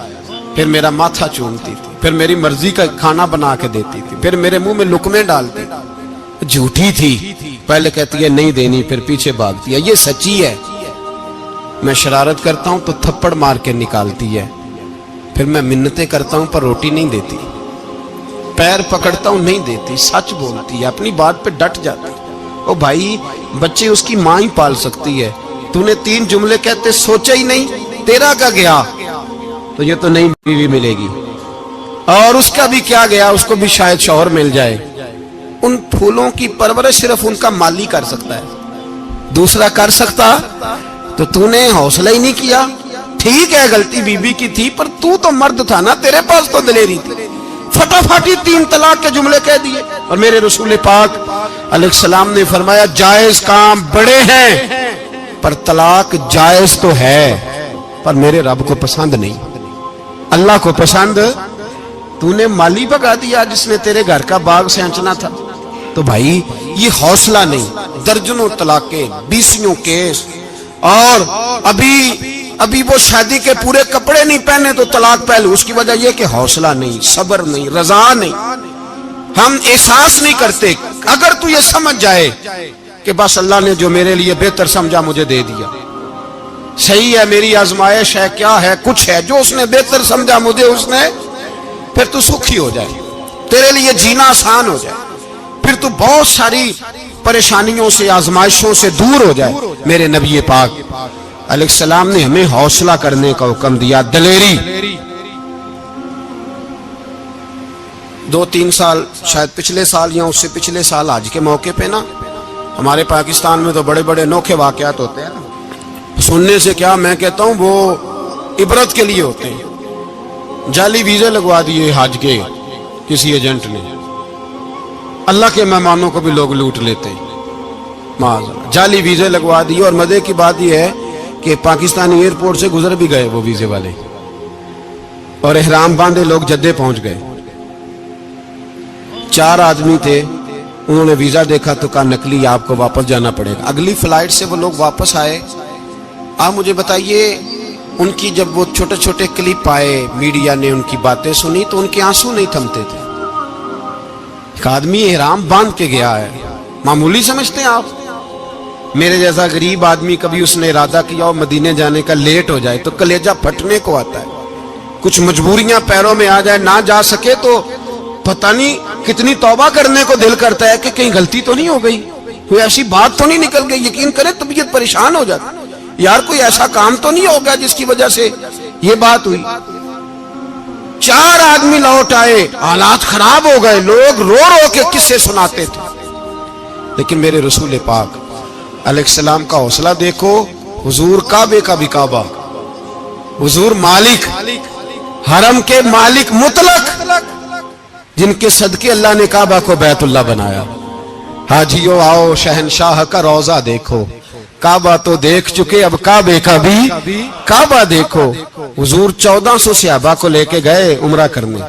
پھر میرا ماتھا چومتی تھی، پھر میری مرضی کا کھانا بنا کے دیتی تھی، پھر میرے منہ میں لقمے ڈالتی تھی۔ جھوٹی تھی، پہلے کہتی ہے نہیں دینی، پھر پیچھے بھاگتی ہے۔ یہ سچی ہے، میں شرارت کرتا ہوں تو تھپڑ مار کے نکالتی ہے، پھر میں منتیں کرتا ہوں پر روٹی نہیں دیتی، پیر پکڑتا ہوں نہیں دیتی، سچ بولتی ہے، اپنی بات پہ ڈٹ جاتی۔ او بھائی بچے اس کی ماں ہی پال سکتی ہے، تو نے 3 جملے کہتے سوچا ہی نہیں، تیرا کا گیا تو یہ تو نئی بیوی ملے گی، اور اس کا بھی کیا گیا، اس کو بھی شاید شوہر مل جائے۔ ان پھولوں کی پرورش صرف ان کا مالی کر سکتا ہے، دوسرا کر سکتا؟ تو نے حوصلہ ہی نہیں کیا۔ ٹھیک ہے غلطی بی بی کی تھی، پر تو مرد تھا نا، تیرے پاس تو دلیری تھی، فٹافٹی 3 طلاق کے جملے کہہ دیے۔ اور میرے رسول پاک علیہ السلام نے فرمایا جائز کام بڑے ہیں، پر طلاق جائز تو ہے، پر میرے رب کو پسند نہیں، اللہ کو پسند۔ تو نے مالی بگا دیا جس نے تیرے گھر کا باغ سینچنا تھا۔ تو بھائی یہ حوصلہ نہیں، درجنوں طلاقیں، 20 کیس، اور ابھی ابھی وہ شادی کے پورے کپڑے نہیں پہنے تو طلاق پہلو. اس کی وجہ یہ کہ حوصلہ نہیں, صبر نہیں, رضا نہیں, ہم احساس نہیں کرتے. اگر تو یہ سمجھ جائے کہ بس اللہ نے جو میرے لیے بہتر سمجھا مجھے دے دیا, صحیح ہے, میری آزمائش ہے, کیا ہے, کچھ ہے, جو اس نے بہتر سمجھا مجھے اس نے, پھر تو سکھی ہو جائے, تیرے لیے جینا آسان ہو جائے, پھر تو بہت ساری پریشانیوں سے, آزمائشوں سے دور ہو جائے. میرے نبی پاک علیہ السلام نے ہمیں حوصلہ کرنے کا حکم دیا, دلیری. 2-3 سال شاید پچھلے سال یا اس سے پچھلے سال حج کے موقع پہ نا, ہمارے پاکستان میں تو بڑے بڑے انوکھے واقعات ہوتے ہیں. سننے سے کیا, میں کہتا ہوں وہ عبرت کے لیے ہوتے ہیں. جعلی ویزے لگوا دیے حج کے کسی ایجنٹ نے, اللہ کے مہمانوں کو بھی لوگ لوٹ لیتے ہیں. جعلی ویزے لگوا دیے, اور مزے کی بات یہ ہے کہ پاکستانی ایئرپورٹ سے گزر بھی گئے وہ ویزے والے, اور احرام باندھے لوگ جدے پہنچ گئے. 4 آدمی تھے, انہوں نے ویزا دیکھا تو کہا نکلی, آپ کو واپس جانا پڑے گا. اگلی فلائٹ سے وہ لوگ واپس آئے. آپ مجھے بتائیے, ان کی جب وہ چھوٹے چھوٹے کلپ آئے, میڈیا نے ان کی باتیں سنی تو ان کے آنسو نہیں تھمتے تھے. ایک آدمی احرام باندھ کے گیا ہے, معمولی سمجھتے ہیں آپ؟ میرے جیسا غریب آدمی کبھی اس نے ارادہ کیا اور مدینے جانے کا لیٹ ہو جائے تو کلیجہ پھٹنے کو آتا ہے. کچھ مجبوریاں پیروں میں آ جائے, نہ جا سکے تو پتہ نہیں کتنی توبہ کرنے کو دل کرتا ہے کہ کہیں غلطی تو نہیں ہو گئی, کوئی ایسی بات تو نہیں نکل گئی. یقین کرے طبیعت پریشان ہو جاتی, یار کوئی ایسا کام تو نہیں ہوگا جس کی وجہ سے یہ بات ہوئی. 4 آدمی لوٹ آئے, حالات خراب ہو گئے, لوگ رو رو کے قصے سناتے تھے. لیکن میرے رسول پاک علیہ السلام کا حوصلہ دیکھو. حضور کعبے کا بھی کعبہ, حضور مالک, حرم کے مالک مطلق, جن کے صدقے اللہ نے کعبہ کو بیت اللہ بنایا. حاجیو آؤ شہنشاہ کا روضہ دیکھو, کعبہ تو دیکھ چکے اب کعبے کا بھی کعبہ دیکھو. حضور 1400 صحابہ کو لے کے گئے عمرہ کرنے.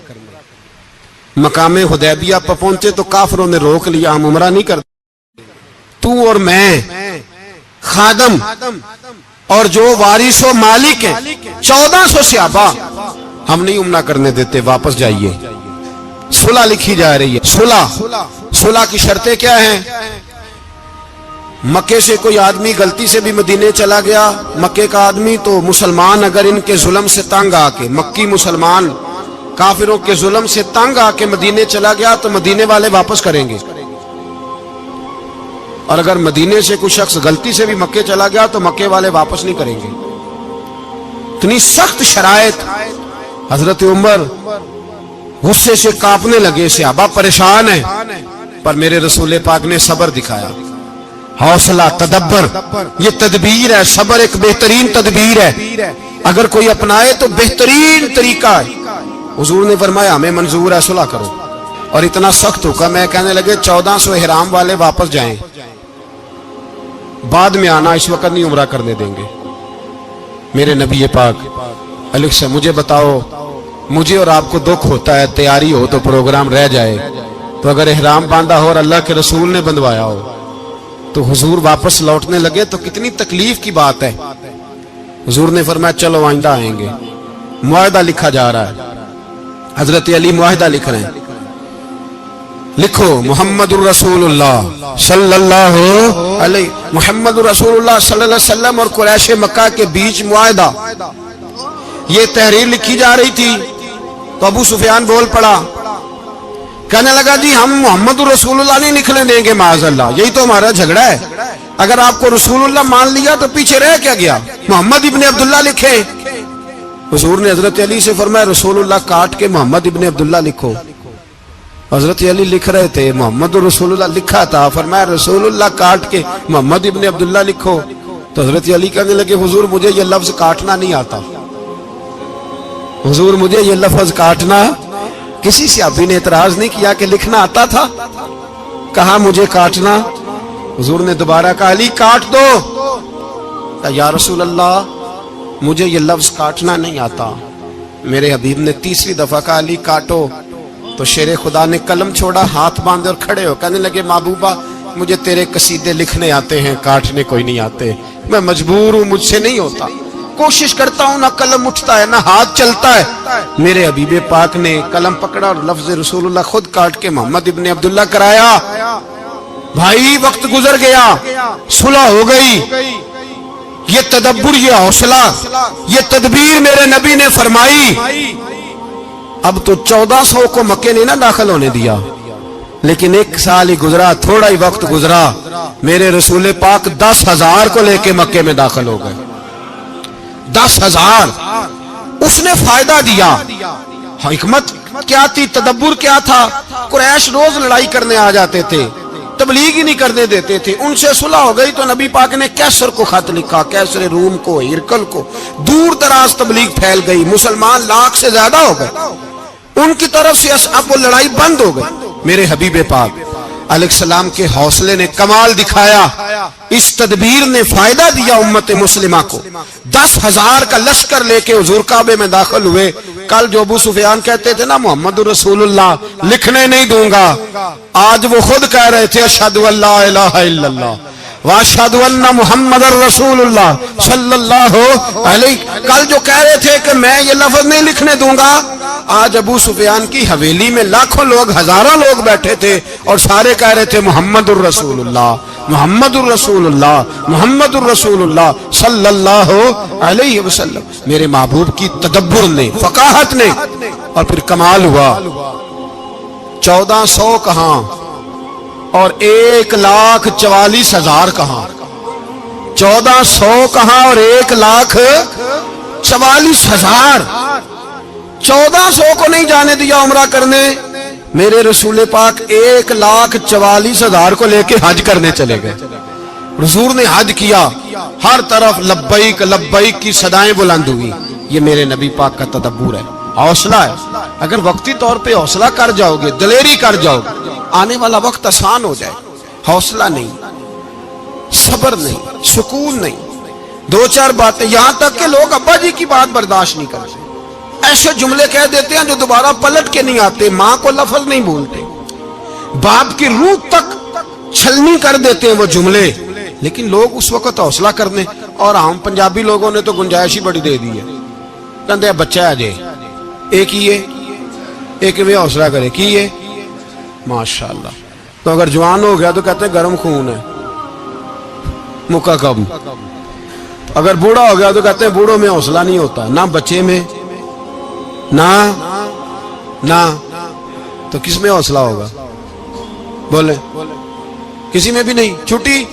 مقام حدیبیہ پر پہنچے تو کافروں نے روک لیا, ہم عمرہ نہیں کرتے. تو اور میں خادم اور جو وارث و مالک ہیں 1400 صحابہ, ہم نہیں عمرہ کرنے دیتے, واپس جائیے. صلح لکھی جا رہی ہے. صلح کی شرطیں کیا ہیں؟ مکے سے کوئی آدمی غلطی سے بھی مدینے چلا گیا, مکے کا آدمی, تو مسلمان اگر ان کے ظلم سے تنگ آ کے, مکی مسلمان کافروں کے ظلم سے تنگ آ کے مدینے چلا گیا تو مدینے والے واپس کریں گے. اور اگر مدینے سے کوئی شخص غلطی سے بھی مکے چلا گیا تو مکے والے واپس نہیں کریں گے. اتنی سخت شرائط. حضرت عمر غصے سے کانپنے لگے, صحابہ پریشان ہیں, پر میرے رسول پاک نے صبر دکھایا, حوصلہ, تدبر. یہ تدبیر ہے, صبر ایک بہترین تدبیر ہے, اگر کوئی اپنائے تو بہترین طریقہ ہے. حضور نے فرمایا ہمیں منظور ہے, صلح کرو. اور اتنا سخت حکم ہے, کہنے لگے 1400 احرام والے واپس جائیں, بعد میں آنا, اس وقت نہیں عمرہ کرنے دیں گے. میرے نبی پاک علیہ السلام, مجھے بتاؤ, مجھے اور آپ کو دکھ ہوتا ہے تیاری ہو تو پروگرام رہ جائے, تو اگر احرام باندھا ہو اور اللہ کے رسول نے بندھوایا ہو تو حضور واپس لوٹنے لگے تو کتنی تکلیف کی بات ہے. حضور نے فرمایا چلو آئندہ آئیں گے. معاہدہ لکھا جا رہا ہے, حضرت علی معاہدہ لکھ رہے ہیں. لکھو محمد الرسول اللہ صلی اللہ علیہ, محمد الرسول اللہ صلی اللہ علیہ وسلم اور قریش مکہ کے بیچ معاہدہ. یہ تحریر لکھی جا رہی تھی تو ابو سفیان بول پڑا, کہنے لگا جی ہم محمد الرسول اللہ نہیں نکلنے دیں گے معاذ اللہ, یہی تو ہمارا جھگڑا ہے. اگر آپ کو رسول اللہ مان لیا تو پیچھے رہ کیا گیا, محمد ابن عبداللہ لکھے. حضور نے حضرت علی سے فرمایا رسول اللہ کاٹ کے محمد ابن عبداللہ لکھو. حضرت علی لکھ رہے تھے, محمد رسول اللہ لکھا تھا, فرمایا رسول اللہ کاٹ کے محمد ابن عبداللہ لکھو. تو حضرت علی کہنے لگے حضور مجھے یہ لفظ کاٹنا نہیں آتا, حضور مجھے یہ لفظ کاٹنا. کسی صحابی نے اعتراض نہیں کیا کہ لکھنا آتا تھا, کہا مجھے کاٹنا. حضور نے دوبارہ کہا علی کاٹ دو. یا رسول اللہ مجھے یہ لفظ کاٹنا نہیں آتا. میرے حبیب نے تیسری دفعہ کہا علی کاٹو. تو شیر خدا نے قلم چھوڑا, ہاتھ باندھے اور کھڑے ہو کہنے لگے محبوبہ مجھے تیرے قصیدے لکھنے آتے ہیں, کاٹنے کوئی نہیں آتے, میں مجبور ہوں, مجھ سے نہیں ہوتا. کوشش کرتا ہوں نہ قلم اٹھتا ہے نہ ہاتھ چلتا ہے. میرے حبیب پاک نے قلم پکڑا اور لفظ رسول اللہ خود کاٹ کے محمد ابن عبداللہ کرایا. بھائی وقت گزر گیا, صلح ہو گئی. یہ تدبر, یہ حوصلہ, یہ تدبیر میرے نبی نے فرمائی. اب تو 1400 کو مکے نے نہ داخل ہونے دیا, لیکن 1 سال ہی گزرا, تھوڑا ہی وقت گزرا, میرے رسول پاک 10,000 کو لے کے مکے میں داخل ہو گئے. 10,000. اس نے فائدہ دیا. حکمت کیا تھی, تدبر کیا تھا؟ قریش روز لڑائی کرنے آ جاتے تھے, تبلیغ ہی نہیں کرنے دیتے تھے. ان سے صلح ہو گئی تو نبی پاک نے کیسر کو خط لکھا, کیسر روم کو, ہرکل کو. دور دراز تبلیغ پھیل گئی, مسلمان 100,000 سے زیادہ ہو گئے. ان کی طرف سے اب وہ لڑائی بند ہو گئی. میرے حبیب پاک علیہ السلام کے حوصلے نے کمال دکھایا, اس تدبیر نے فائدہ دیا امت مسلمہ کو. 10,000 کا لشکر لے کے حضور کعبے میں داخل ہوئے. کل جو ابو سفیان کہتے تھے نا محمد رسول اللہ لکھنے نہیں دوں گا, آج وہ خود کہہ رہے تھے اشہد ان لا الہ الا اللہ واشہد ان محمد رسول اللہ صلی اللہ علیہ. کل جو کہہ رہے تھے کہ میں یہ لفظ نہیں لکھنے دوں گا, آج ابو سفیان کی حویلی میں لاکھوں لوگ, ہزاروں لوگ بیٹھے تھے اور سارے کہہ رہے تھے محمد الرسول اللہ, محمد الرسول اللہ, محمد الرسول اللہ صلی اللہ علیہ وسلم. میرے محبوب کی تدبر نے, فقاہت نے, اور پھر کمال ہوا. 1400 کہاں اور 1,44,000 کہاں, 1400 کہاں اور 1,44,000. 1400 کو نہیں جانے دیا عمرہ کرنے, میرے رسول پاک 1,44,000 کو لے کے حج کرنے چلے گئے. حضور نے حج کیا, ہر طرف لبیک لبیک کی صدائیں بلند ہوئی. یہ میرے نبی پاک کا تدبر ہے, حوصلہ ہے. اگر وقتی طور پہ حوصلہ کر جاؤ گے, دلیری کر جاؤ گے, آنے والا وقت آسان ہو جائے. حوصلہ نہیں, صبر نہیں, سکون نہیں, 2-4 باتیں, یہاں تک کہ لوگ ابا جی کی بات برداشت نہیں کرتے, ایسے جملے کہہ دیتے ہیں جو دوبارہ پلٹ کے نہیں آتے. ماں کو لفظ نہیں بولتے, باپ کی روح تک چھلنی کر دیتے ہیں وہ جملے. لیکن لوگ اس وقت حوصلہ کرنے, اور ہم پنجابی لوگوں نے تو گنجائش ہی بڑی دے دی ہے. کہتے ہیں بچہ ہے جے, ایک ہی ہے, ایک بھی حوصلہ کرے کی ہے ماشاءاللہ. تو اگر جوان ہو گیا تو کہتے ہیں گرم خون ہے, مکہ کب. اگر بوڑھا ہو گیا تو کہتے ہیں بوڑھوں میں حوصلہ نہیں ہوتا, نہ بچے میں نہ تو کس میں حوصلہ ہوگا؟ بولے کسی میں بھی نہیں. چھٹی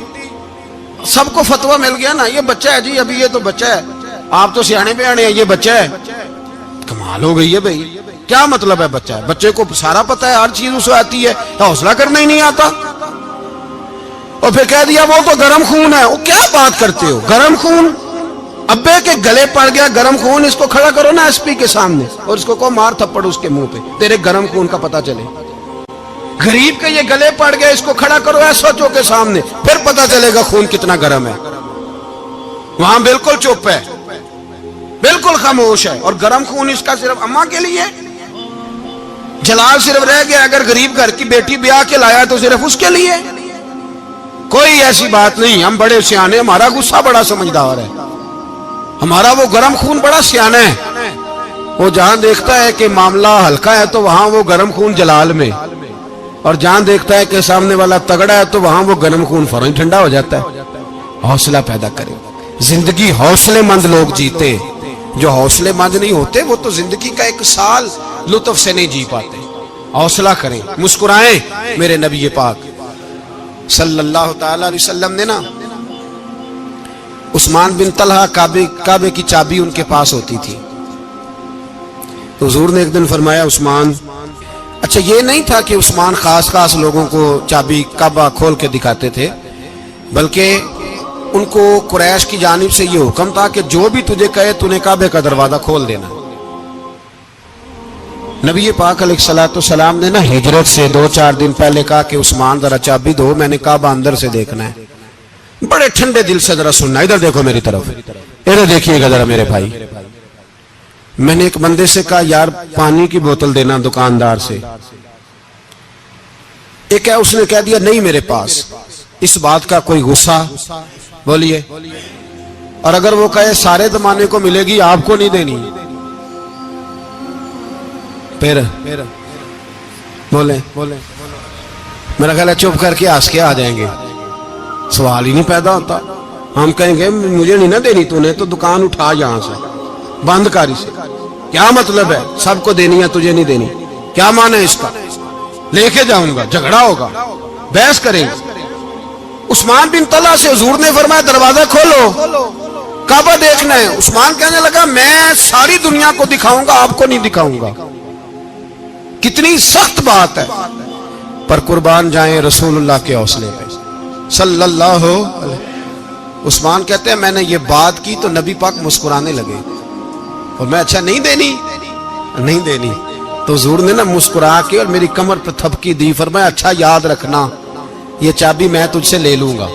سب کو فتویٰ مل گیا نا, یہ بچہ ہے جی, ابھی یہ تو بچہ ہے, آپ تو سیانے بیانے ہیں, یہ بچہ ہے. کمال ہو گئی ہے بھائی, کیا مطلب ہے بچہ ہے؟ بچے کو سارا پتہ ہے, ہر چیز اسے آتی ہے, حوصلہ کرنا ہی نہیں آتا. اور پھر کہہ دیا وہ تو گرم خون ہے. وہ کیا بات کرتے ہو, گرم خون؟ ابے کے گلے پڑ گیا گرم خون, اس کو کھڑا کرو نا ایس پی کے سامنے اور اس کو کہو مار تھپڑ اس کے منہ پہ, تیرے گرم خون کا پتہ چلے. غریب کے یہ گلے پڑ گیا, اس کو کھڑا کرو ایس او کے سامنے, پھر پتہ چلے گا خون کتنا گرم ہے. وہاں بالکل چپ ہے, بالکل خاموش ہے. اور گرم خون اس کا صرف اماں کے لیے, جلال صرف رہ گیا اگر غریب گھر کی بیٹی بیاہ کے لایا تو صرف اس کے لیے. کوئی ایسی بات نہیں. ہم بڑے سیانے, ہمارا غصہ بڑا سمجھدار ہے, ہمارا وہ گرم خون بڑا سیانا ہے. وہ جہاں دیکھتا ہے کہ معاملہ ہلکا ہے تو وہاں وہ گرم خون جلال میں, اور جہاں دیکھتا ہے کہ سامنے والا تگڑا ہے تو وہاں وہ گرم خون فوراً ٹھنڈا ہو جاتا ہے. حوصلہ پیدا کریں. زندگی حوصلے مند لوگ جیتے, جو حوصلے مند نہیں ہوتے وہ تو زندگی کا 1 سال لطف سے نہیں جی پاتے. حوصلہ کریں, مسکرائیں. میرے نبی پاک صلی اللہ تعالی علیہ وسلم نے نا عثمان بن طلحہ, کعبے کی چابی ان کے پاس ہوتی تھی. تو حضور نے ایک دن فرمایا عثمان, اچھا یہ نہیں تھا کہ عثمان خاص لوگوں کو چابی کعبہ کھول کے دکھاتے تھے, بلکہ ان کو قریش کی جانب سے یہ حکم تھا کہ جو بھی تجھے کہے تو نے کعبے کا دروازہ کھول دینا. نبی پاک علیہ الصلوۃ والسلام نے نا ہجرت سے 2-4 دن پہلے کہا کہ عثمان ذرا چابی دو, میں نے کعبہ اندر سے دیکھنا ہے. بڑے ٹھنڈے دل سے ذرا سننا, ادھر دیکھو میری طرف, ادھر دیکھیے گا ذرا میرے بھائی. میں نے ایک بندے سے کہا یار پانی کی بوتل دینا دکاندار سے. ایک ہے, اس نے کہہ دیا نہیں میرے پاس. اس بات کا کوئی غصہ؟ بولیے اور اگر وہ کہے سارے زمانے کو ملے گی آپ کو نہیں دینی، پھر بولیں میرا خیال ہے چپ کر کے ہنس کے آ جائیں گے، سوال ہی نہیں پیدا ہوتا۔ ہم کہیں گے مجھے نہیں نہ دینی، تو نے تو دکان اٹھا یہاں سے، بند کر اسے، کیا مطلب ہے سب کو دینی ہے تجھے نہیں دینی، کیا معنی ہے اس کا؟ لے کے جاؤں گا، جھگڑا ہوگا، بحث کریں گے۔ عثمان بن طلحہ سے حضور نے فرمایا دروازہ کھولو، کعبہ دیکھنا ہے۔ عثمان کہنے لگا میں ساری دنیا کو دکھاؤں گا، آپ کو نہیں دکھاؤں گا۔ کتنی سخت بات ہے، پر قربان جائیں رسول اللہ کے حوصلے پہ صلی اللہ علیہ۔ عثمان کہتے ہیں میں نے یہ بات کی تو نبی پاک مسکرانے لگے، اور میں اچھا نہیں دینی، تو حضور نے نا مسکرا کے اور میری کمر پہ تھپکی دی، فرمایا اچھا یاد رکھنا یہ چابی میں تجھ سے لے لوں گا،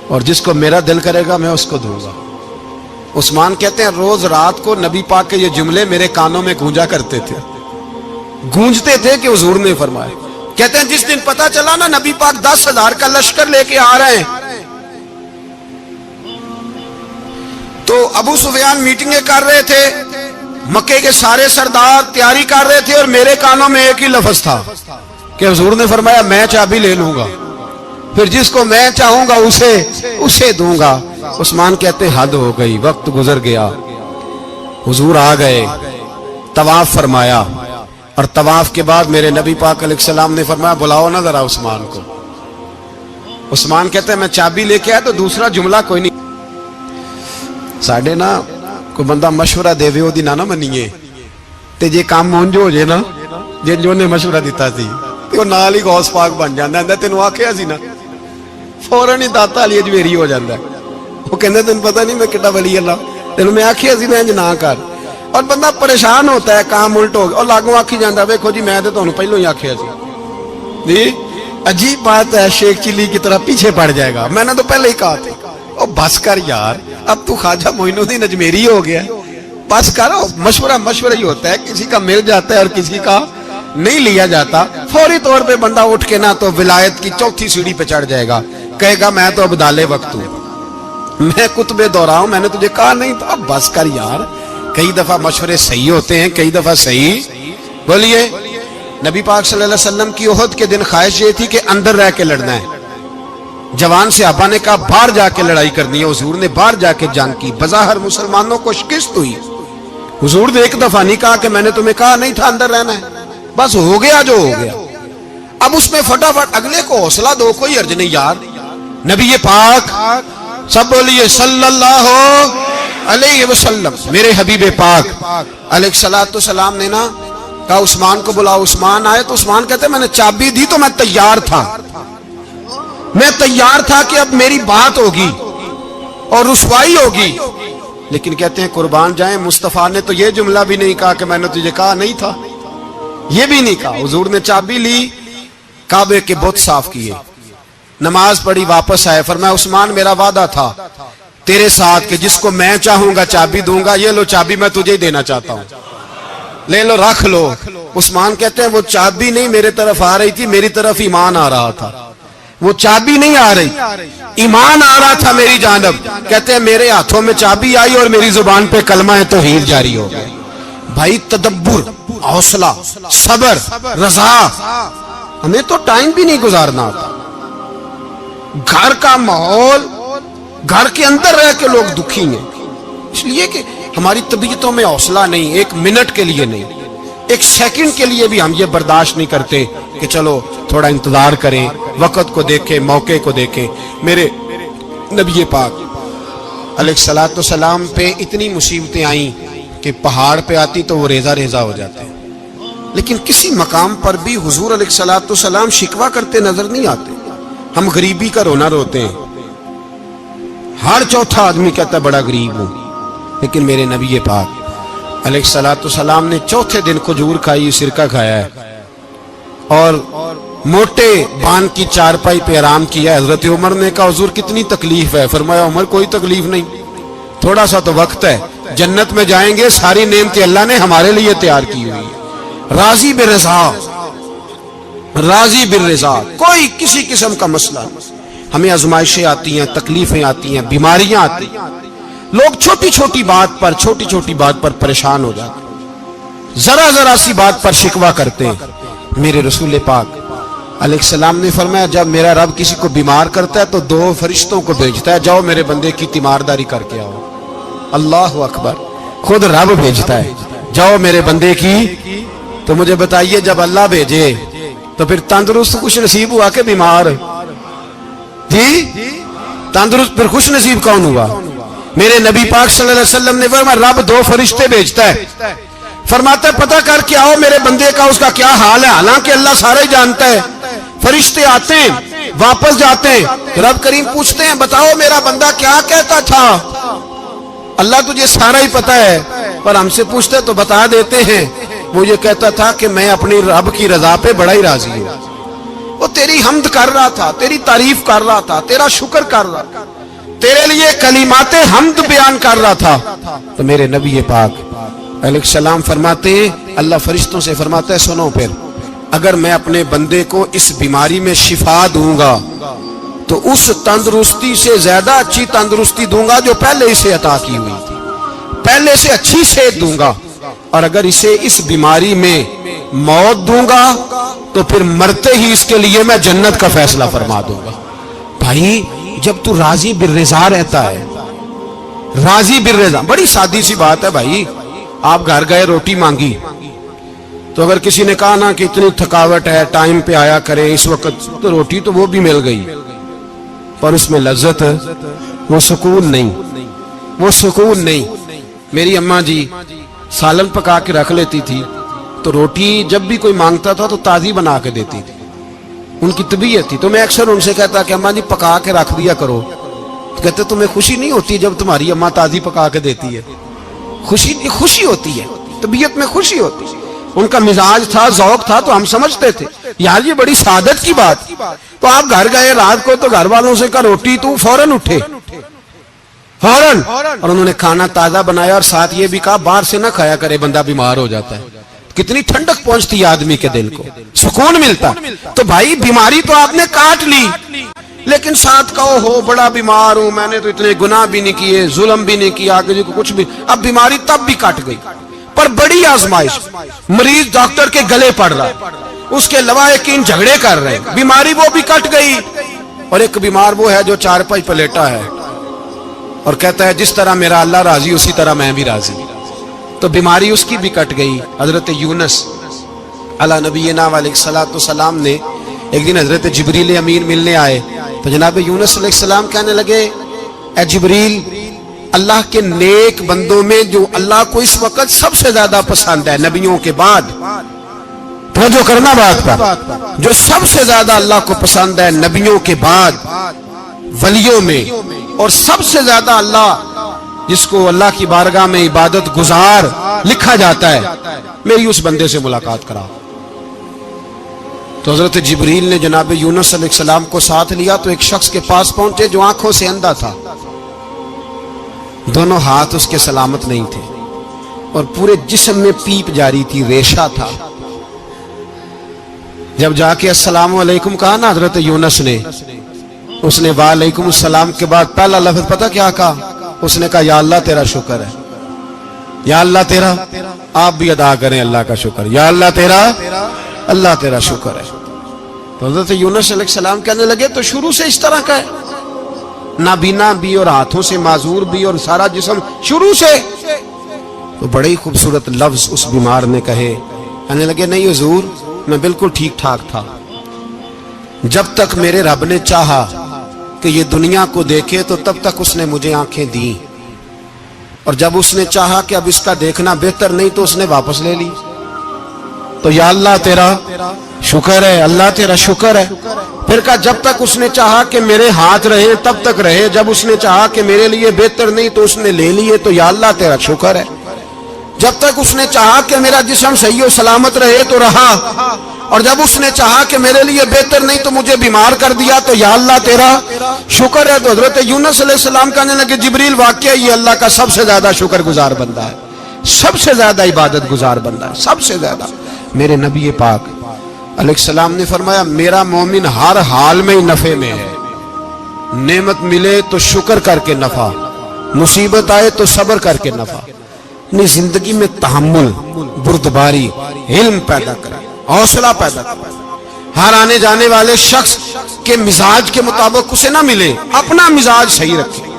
اور جس کو میرا دل کرے گا میں اس کو دوں گا۔ عثمان کہتے ہیں روز رات کو نبی پاک کے یہ جملے میرے کانوں میں گونجا کرتے تھے، گونجتے تھے کہ حضور نے فرمایا۔ کہتے ہیں جس دن پتا چلا نا نبی پاک 10,000 کا لشکر لے کے آ رہے ہیں، تو ابو سفیان میٹنگیں کر رہے تھے، مکے کے سارے سردار تیاری کر رہے تھے، اور میرے کانوں میں ایک ہی لفظ تھا کہ حضور نے فرمایا میں چابی لے لوں گا، پھر جس کو میں چاہوں گا اسے دوں گا۔ عثمان کہتے ہیں حد ہو گئی، وقت گزر گیا، حضور آ گئے، طواف فرمایا، اور طواف کے بعد میرے نبی پاک علیہ السلام نے فرمایا بلاؤ نا ذرا عثمان کو۔ عثمان کہتے ہیں میں چابی لے کے آیا تو دوسرا جملہ کوئی نہیں۔ ساڑھے نا کوئی بندہ مشورہ دے وہ نہ منیے تے جے کام مونج ہو جائے نا، جن جو نے مشورہ دیتا سی وہ نال ہی غوث پاک بن جاتا ہے، تینوں آکھیا سی نا فوراً ہی داتا علی اجمیری ہو جاتا ہے۔ وہ کہتے تین پتہ نہیں میں کٹا ولی اللہ، تینوں میں آکھیا سی میں انج نہ کر، اور بندہ پریشان ہوتا ہے کام الٹ ہو گیا، اور لاگوں آکھی جاتا ویکھو جی میں تے تانوں پہلو ہی آکھیا سی جی۔ عجیب بات ہے، شیخ چلی کی طرح پیچھے پڑ جائے گا، میں نے تو پہلے ہی کہا تھا۔ او بس کر یار، اب تو خواجہ معین الدین اجمیری ہو گیا، بس کرو۔ مشورہ ہی ہوتا ہے، کسی کا مل جاتا ہے اور کسی کا نہیں لیا جاتا۔ فوری طور پہ بندہ اٹھ کے نہ تو ولایت کی چوتھی سیڑھی پہ چڑھ جائے گا، کہے گا میں تو ابدال وقت ہوں، میں کتب دورہ ہوں، میں نے تجھے کہا نہیں تھا۔ بس کر یار، کئی دفعہ مشورے صحیح ہوتے ہیں، کئی دفعہ صحیح۔ بولیے نبی پاک صلی اللہ علیہ وسلم کی احد کے دن خواہش یہ تھی کہ اندر رہ کے لڑنا ہے۔ جوان صحابہ نے کہا باہر جا کے لڑائی کرنی ہے، حضور نے باہر جا کے جنگ کی، بظاہر مسلمانوں کو شکست ہوئی۔ حضور نے ایک دفعہ نہیں کہا کہ میں نے تمہیں کہا نہیں تھا اندر رہنا ہے، بس ہو گیا جو ہو گیا۔ اب اس میں فٹافٹ اگلے کو حوصلہ دو، کوئی حرج نہیں یار۔ نبی پاک سب بولیے صلی اللہ علیہ وسلم، میرے حبیب پاک علیہ السلام نے نا کہا عثمان کو بلاؤ۔ عثمان آئے تو عثمان کہتے میں نے چابی دی تو میں تیار تھا کہ اب میری بات ہوگی اور رسوائی ہوگی، لیکن کہتے ہیں قربان جائیں مصطفیٰ نے تو یہ جملہ بھی نہیں کہا کہ میں نے تجھے کہا نہیں تھا، یہ بھی نہیں کہا۔ حضور نے چابی لی، کعبے کے بت صاف کیے، نماز پڑھی، واپس آئے، فرمایا عثمان میرا وعدہ تھا تیرے ساتھ کہ جس کو میں چاہوں گا چابی دوں گا، یہ لو چابی میں تجھے ہی دینا چاہتا ہوں، لے لو رکھ لو۔ عثمان کہتے ہیں وہ چابی نہیں میرے طرف آ رہی تھی، میری طرف ایمان آ رہا تھا، وہ چابی نہیں آ رہی، ایمان آ رہا تھا میری جانب۔ کہتے ہیں میرے ہاتھوں میں چابی آئی اور میری زبان پہ کلمہ توحید جاری ہو گیا۔ بھائی تدبر، حوصلہ، صبر، رضا، ہمیں تو ٹائم بھی نہیں گزارنا آتا۔ گھر کا ماحول، گھر کے اندر رہ کے لوگ دکھی ہیں، اس لیے کہ ہماری طبیعتوں میں حوصلہ نہیں، ایک منٹ کے لیے نہیں، ایک سیکنڈ کے لیے بھی ہم یہ برداشت نہیں کرتے کہ چلو تھوڑا انتظار کریں، وقت کو دیکھیں، موقع کو دیکھیں۔ میرے نبی پاک علیہ السلام پہ اتنی مصیبتیں آئیں کہ پہاڑ پہ آتی تو وہ ریزہ ریزہ ہو جاتے، لیکن کسی مقام پر بھی حضور علیہ السلام شکوہ کرتے نظر نہیں آتے۔ ہم غریبی کا رونا روتے ہیں، ہر چوتھا آدمی کہتا ہے بڑا غریب ہوں، لیکن میرے نبی پاک علیہ السلام نے چوتھے دن کھجور کھائی، سرکہ کھایا ہے، اور موٹے بان کی چارپائی پہ آرام کیا۔ حضرت عمر نے کہا حضور کتنی تکلیف ہے؟ فرمایا عمر کوئی تکلیف نہیں، تھوڑا سا تو وقت ہے، جنت میں جائیں گے، ساری نعمتیں اللہ نے ہمارے لیے تیار کی ہوئی ہے، راضی بالرضا، راضی بالرضا، کوئی کسی قسم کا مسئلہ نہیں۔ ہمیں آزمائشیں آتی ہیں، تکلیفیں آتی ہیں، بیماریاں آتی ہیں، لوگ چھوٹی چھوٹی بات پر پریشان ہو جاتے ہیں، ذرا سی بات پر شکوہ کرتے ہیں۔ میرے رسول پاک علیہ السلام نے فرمایا جب میرا رب کسی کو بیمار کرتا ہے تو 2 فرشتوں کو بھیجتا ہے، جاؤ میرے بندے کی تیمارداری کر کے آؤ۔ اللہ اکبر، خود رب بھیجتا ہے، جاؤ میرے بندے کی۔ تو مجھے بتائیے جب اللہ بھیجے تو پھر تندرست خوش نصیب ہوا کہ بیمار؟ جی تندرست پھر خوش نصیب کون ہوا؟ میرے نبی پاک صلی اللہ علیہ وسلم نے فرمایا رب 2 فرشتے بھیجتا ہے، فرماتا ہے پتہ کر کے آؤ میرے بندے کا اس کا کیا حال ہے، حالانکہ اللہ سارا ہی جانتا ہے۔ فرشتے آتے ہیں، واپس جاتے ہیں، رب کریم پوچھتے ہیں بتاؤ میرا بندہ کیا کہتا تھا؟ اللہ تجھے سارا ہی پتا ہے، پر ہم سے پوچھتے تو بتا دیتے ہیں، وہ یہ کہتا تھا کہ میں اپنی رب کی رضا پہ بڑا ہی راضی ہوں، وہ تیری حمد کر رہا تھا، تیری تعریف کر رہا تھا، تیرا شکر کر رہا تھا، تیرے لیے کلمات حمد بیان کر رہا تھا۔ تو میرے نبی پاک علیہ السلام فرماتے ہیں، اللہ فرشتوں سے فرماتا ہے سنو پھر اگر میں اپنے بندے کو اس بیماری میں شفا دوں گا تو اس تندرستی سے زیادہ اچھی تندرستی دوں گا جو پہلے اسے عطا کی ہوئی تھی، پہلے سے اچھی صحت دوں گا، اور اگر اسے اس بیماری میں موت دوں گا تو پھر مرتے ہی اس کے لیے میں جنت کا فیصلہ فرما دوں گا۔ بھائی جب تو راضی بالرضا رہتا ہے، راضی بالرضا، بڑی سادی سی بات ہے بھائی، آپ گھر گئے روٹی مانگی تو اگر کسی نے کہا نا کہ اتنی تھکاوٹ ہے ٹائم پہ آیا کریں اس وقت، تو روٹی تو وہ بھی مل گئی پر اس میں لذت، وہ سکون نہیں، وہ سکون نہیں۔ میری اماں جی سالن پکا کے رکھ لیتی تھی تو روٹی جب بھی کوئی مانگتا تھا تو تازی بنا کے دیتی تھی، ان کی طبیعت تھی۔ تو میں اکثر ان سے کہتا کہ اماں جی پکا کے رکھ دیا کرو، تو کہتے تمہیں خوشی نہیں ہوتی جب تمہاری اماں تازی پکا کے دیتی ہے؟ خوشی ہوتی ہے، طبیعت میں خوشی ہوتی ہے۔ ان کا مزاج تھا، ذوق تھا، تو ہم سمجھتے تھے یار یہ بڑی سعادت کی بات۔ تو آپ گھر گئے رات کو تو گھر والوں سے کہا روٹی، تو فوراً اٹھے، فوراً، اور انہوں نے کھانا تازہ بنایا اور ساتھ یہ بھی کہا باہر سے نہ کھایا کرے بندہ بیمار ہو جاتا ہے۔ کتنی ٹھنڈک پہنچتی آدمی کے دل کو، سکون ملتا۔ تو بھائی بیماری تو آپ نے کاٹ لی، لیکن ساتھ کہو ہو بڑا بیمار ہوں، میں نے تو اتنے گناہ بھی نہیں کیے، ظلم بھی نہیں کیا، کسی کو کچھ بھی، اب بیماری تب بھی کٹ گئی۔ پر بڑی آزمائش، مریض ڈاکٹر کے گلے پڑ رہا، اس کے لواحقین جھگڑے کر رہے، بیماری وہ بھی کٹ گئی۔ اور ایک بیمار وہ ہے جو چارپائی پہ لیٹا ہے اور کہتا ہے جس طرح میرا اللہ راضی اسی طرح میں بھی راضی، تو بیماری اس کی بھی کٹ گئی۔ حضرت یونس علی نبینا علیہ الصلوۃ والسلام نے ایک دن حضرت جبریل امین ملنے آئے تو جناب یونس علیہ السلام کہنے لگے اے جبریل، اللہ کے نیک بندوں میں جو اللہ کو اس وقت سب سے زیادہ پسند ہے نبیوں کے بعد، توجہ کرنا بات پر، جو سب سے زیادہ اللہ کو پسند ہے نبیوں کے بعد ولیوں میں، اور سب سے زیادہ اللہ جس کو اللہ کی بارگاہ میں عبادت گزار لکھا جاتا ہے، میری اس بندے سے ملاقات کرا۔ تو حضرت جبریل نے جناب یونس علیہ السلام کو ساتھ لیا تو ایک شخص کے پاس پہنچے جو آنکھوں سے اندھا تھا، دونوں ہاتھ اس کے سلامت نہیں تھے اور پورے جسم میں پیپ جاری تھی، ریشہ تھا۔ جب جا کے السلام علیکم کہا نا حضرت یونس نے، اس نے وعلیکم السلام کے بعد پہلا لفظ پتہ کیا کہا؟ اس نے کہا یا اللہ تیرا شکر ہے، یا اللہ تیرا، آپ بھی ادا کریں اللہ کا شکر، یا اللہ تیرا، اللہ تیرا شکر ہے۔ تو حضرت یونس علیہ السلام کہنے لگے تو شروع سے اس طرح کا ہے، نابینا بھی اور ہاتھوں سے معذور بھی اور سارا جسم شروع سے؟ تو بڑے ہی خوبصورت لفظ اس بیمار نے کہے، کہنے لگے نہیں حضور میں بالکل ٹھیک ٹھاک تھا، جب تک میرے رب نے چاہا کہ یہ دنیا کو دیکھے تو تب تک اس نے مجھے آنکھیں دیں، اور جب اس نے چاہا کہ اب اس کا دیکھنا بہتر نہیں تو اس نے واپس لے لی۔ تو یا اللہ تیرا شکر ہے، اللہ تیرا شکر ہے۔ پھر کہا جب تک اس نے چاہا کہ میرے ہاتھ رہے تب تک رہے، جب اس نے چاہا کہ میرے لیے بہتر نہیں تو اس نے لے لیے، تو یا اللہ تیرا شکر ہے۔ جب تک اس نے چاہا کہ میرا جسم صحیح و سلامت رہے تو رہا، اور جب اس نے چاہا کہ میرے لیے بہتر نہیں تو مجھے بیمار کر دیا، تو یا اللہ تیرا شکر ہے۔ تو حضرت یونس علیہ السلام کہنے لگے جبریل واقعہ یہ اللہ کا سب سے زیادہ شکر گزار بندہ ہے، سب سے زیادہ عبادت گزار بندہ ہے، سب سے زیادہ۔ میرے نبی پاک علیہ السلام نے فرمایا میرا مومن ہر حال میں نفع میں ہے، نعمت ملے تو شکر کر کے نفع، مصیبت آئے تو صبر کر کے نفع. اپنی زندگی میں تحمل، بردباری، علم پیدا کرے، حوصلہ پیدا کرے. ہر آنے جانے والے شخص کے مزاج کے مطابق اسے نہ ملے، اپنا مزاج صحیح رکھے،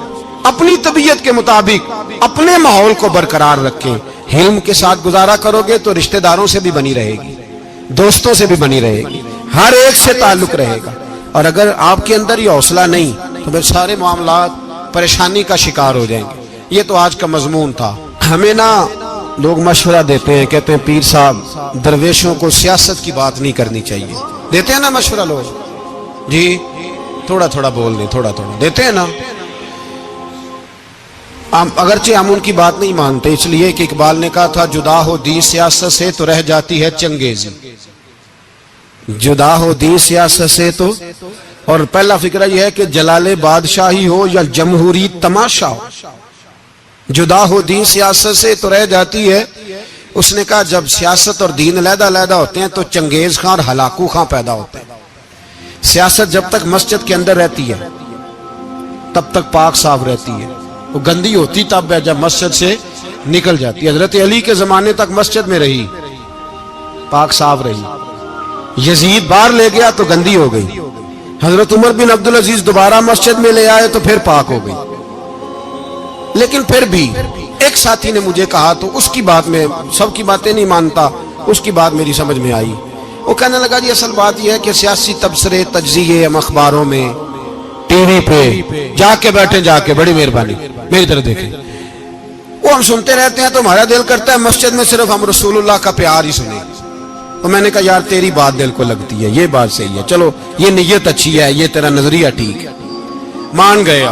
اپنی طبیعت کے مطابق اپنے ماحول کو برقرار رکھیں. علم کے ساتھ گزارا کرو گے تو رشتہ داروں سے بھی بنی رہے گی، دوستوں سے بھی بنی رہے گی، ہر ایک سے تعلق رہے گا. اور اگر آپ کے اندر یہ حوصلہ نہیں تو پھر سارے معاملات پریشانی کا شکار ہو جائیں گے. یہ تو آج کا مضمون تھا. ہمیں نا لوگ مشورہ دیتے ہیں، کہتے ہیں پیر صاحب درویشوں کو سیاست کی بات نہیں کرنی چاہیے. دیتے ہیں نا مشورہ لوگ؟ جی تھوڑا تھوڑا بول دیں، تھوڑا تھوڑا دیتے ہیں نا. اگرچہ ہم ان کی بات نہیں مانتے، اس لیے کہ اقبال نے کہا تھا جدا ہو دی سیاست سے تو رہ جاتی ہے چنگیزی. جدا ہو دی سیاست سے تو، اور پہلا فکرہ یہ ہے کہ جلال بادشاہی ہو یا جمہوری تماشا ہو، جدا ہو دین سیاست سے تو رہ جاتی ہے. اس نے کہا جب سیاست اور دین علیحدہ علیحدہ ہوتے ہیں تو چنگیز خان اور ہلاکو خان پیدا ہوتے ہیں. سیاست جب تک مسجد کے اندر رہتی ہے تب تک پاک صاف رہتی ہے، وہ گندی ہوتی تب ہے جب مسجد سے نکل جاتی ہے. حضرت علی کے زمانے تک مسجد میں رہی، پاک صاف رہی. یزید باہر لے گیا تو گندی ہو گئی. حضرت عمر بن عبدالعزیز دوبارہ مسجد میں لے آئے تو پھر پاک ہو گئی. لیکن پھر بھی ایک ساتھی نے مجھے کہا تو اس کی بات میں، سب کی باتیں نہیں مانتا، اس کی بات میری سمجھ میں آئی. وہ کہنے لگا جی اصل بات یہ ہے کہ سیاسی تبصرے تجزیے ہم اخباروں میں ٹی وی پہ جا کے بیٹھے، جا کے بڑی مہربانی میری طرف دیکھیں، وہ ہم سنتے رہتے ہیں تو ہمارا دل کرتا ہے مسجد میں صرف ہم رسول اللہ کا پیار ہی سنیں. تو میں نے کہا یار تیری بات دل کو لگتی ہے، یہ بات صحیح ہے، چلو یہ نیت اچھی ہے، یہ تیرا نظریہ ٹھیک ہے، مان گئے.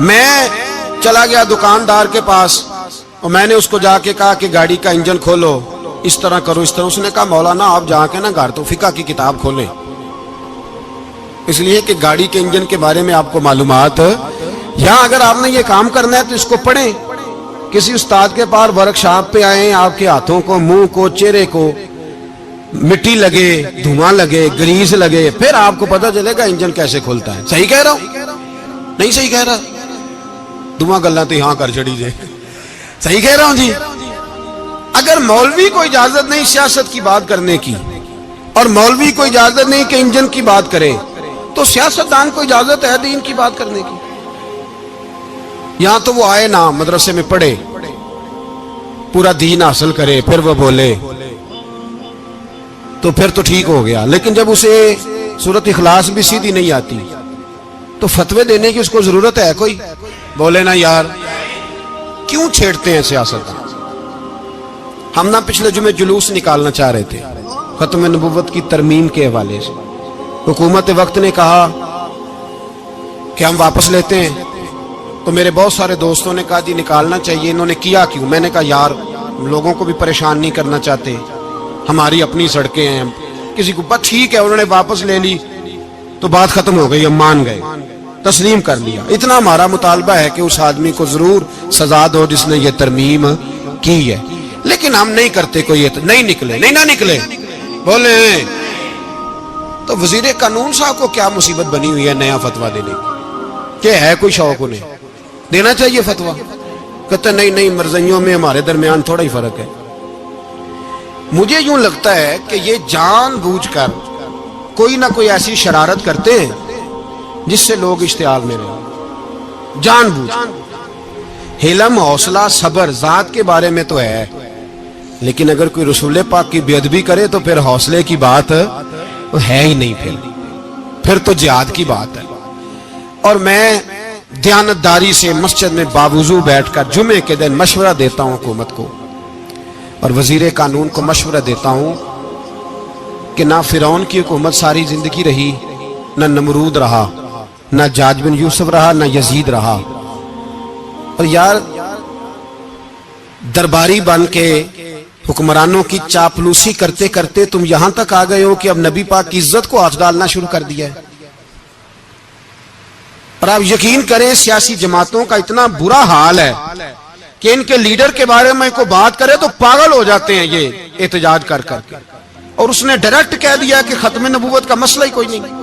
میں چلا گیا دکاندار کے پاس اور میں نے اس کو جا کے کہا کہ گاڑی کا انجن کھولو، اس طرح کرو، اس طرح. اس نے کہا مولانا آپ جا کے نا گھر تو فقہ کی کتاب کھولیں، اس لیے کہ گاڑی کے انجن کے بارے میں آپ کو معلومات، یا اگر آپ نے یہ کام کرنا ہے تو اس کو پڑھیں. کسی استاد کے پاس ورک شاپ پہ آئیں، آپ کے ہاتھوں کو، منہ کو، چہرے کو مٹی لگے، دھواں لگے، گریس لگے، پھر آپ کو پتہ چلے گا انجن کیسے کھلتا ہے. صحیح کہہ رہا ہوں؟ نہیں صحیح کہہ رہا؟ دعا گلاں تو یہاں کر چڑی جے. صحیح کہہ رہا ہوں جی؟ اگر مولوی کو اجازت نہیں سیاست کی بات کرنے کی، اور مولوی کو اجازت نہیں کہ انجن کی بات کرے، تو سیاستدان کو اجازت ہے دین کی بات کرنے کی. یہاں تو وہ آئے نا مدرسے میں پڑھے، پورا دین حاصل کرے، پھر وہ بولے تو پھر تو ٹھیک ہو گیا. لیکن جب اسے سورۃ اخلاص بھی سیدھی نہیں آتی تو فتوے دینے کی اس کو ضرورت ہے کوئی؟ بولے نا یار کیوں چھیڑتے ہیں سیاست؟ ہم نا پچھلے جمعے جلوس نکالنا چاہ رہے تھے ختم نبوت کی ترمیم کے حوالے سے. حکومت وقت نے کہا کہ ہم واپس لیتے ہیں، تو میرے بہت سارے دوستوں نے کہا جی نکالنا چاہیے. انہوں نے کیا کیوں؟ میں نے کہا یار لوگوں کو بھی پریشان نہیں کرنا چاہتے، ہماری اپنی سڑکیں ہیں، کسی کو بات ٹھیک ہے. انہوں نے واپس لے لی تو بات ختم ہو گئی، ہم مان گئے، تسلیم کر لیا. اتنا ہمارا مطالبہ ہے کہ اس آدمی کو ضرور سزا دو جس نے یہ ترمیم کی ہے. لیکن ہم نہیں کرتے، کوئی نہیں نکلے، نہیں نہ نکلے بولے. تو وزیر قانون صاحب کو کیا مصیبت بنی ہوئی ہے نیا فتویٰ دینے کی؟ کہ ہے کوئی شوق انہیں دینا چاہیے فتویٰ؟ کہتے نہیں مرضیوں میں ہمارے درمیان تھوڑا ہی فرق ہے. مجھے یوں لگتا ہے کہ یہ جان بوجھ کر کوئی نہ کوئی ایسی شرارت کرتے ہیں جس سے لوگ اشتعال میں رہے، جان بوجھ. حلم، حوصلہ، صبر ذات کے بارے میں تو ہے، لیکن اگر کوئی رسول پاک کی بے ادبی کرے تو پھر حوصلے کی بات ہے ہی نہیں، پھر تو جہاد کی بات ہے. اور میں دیانتداری سے مسجد میں باوضو بیٹھ کر جمعے کے دن مشورہ دیتا ہوں حکومت کو اور وزیر قانون کو مشورہ دیتا ہوں کہ نہ فرعون کی حکومت ساری زندگی رہی، نہ نمرود رہا، نہ جاج بن یوسف رہا، نہ یزید رہا. اور یار درباری بن کے حکمرانوں کی چاپلوسی کرتے کرتے تم یہاں تک آ گئے ہو کہ اب نبی پاک کی عزت کو ہاتھ ڈالنا شروع کر دیا ہے. اور آپ یقین کریں سیاسی جماعتوں کا اتنا برا حال ہے کہ ان کے لیڈر کے بارے میں کوئی بات کرے تو پاگل ہو جاتے ہیں یہ احتجاج کر کر کے. اور اس نے ڈائریکٹ کہہ دیا کہ ختم نبوت کا مسئلہ ہی کوئی نہیں.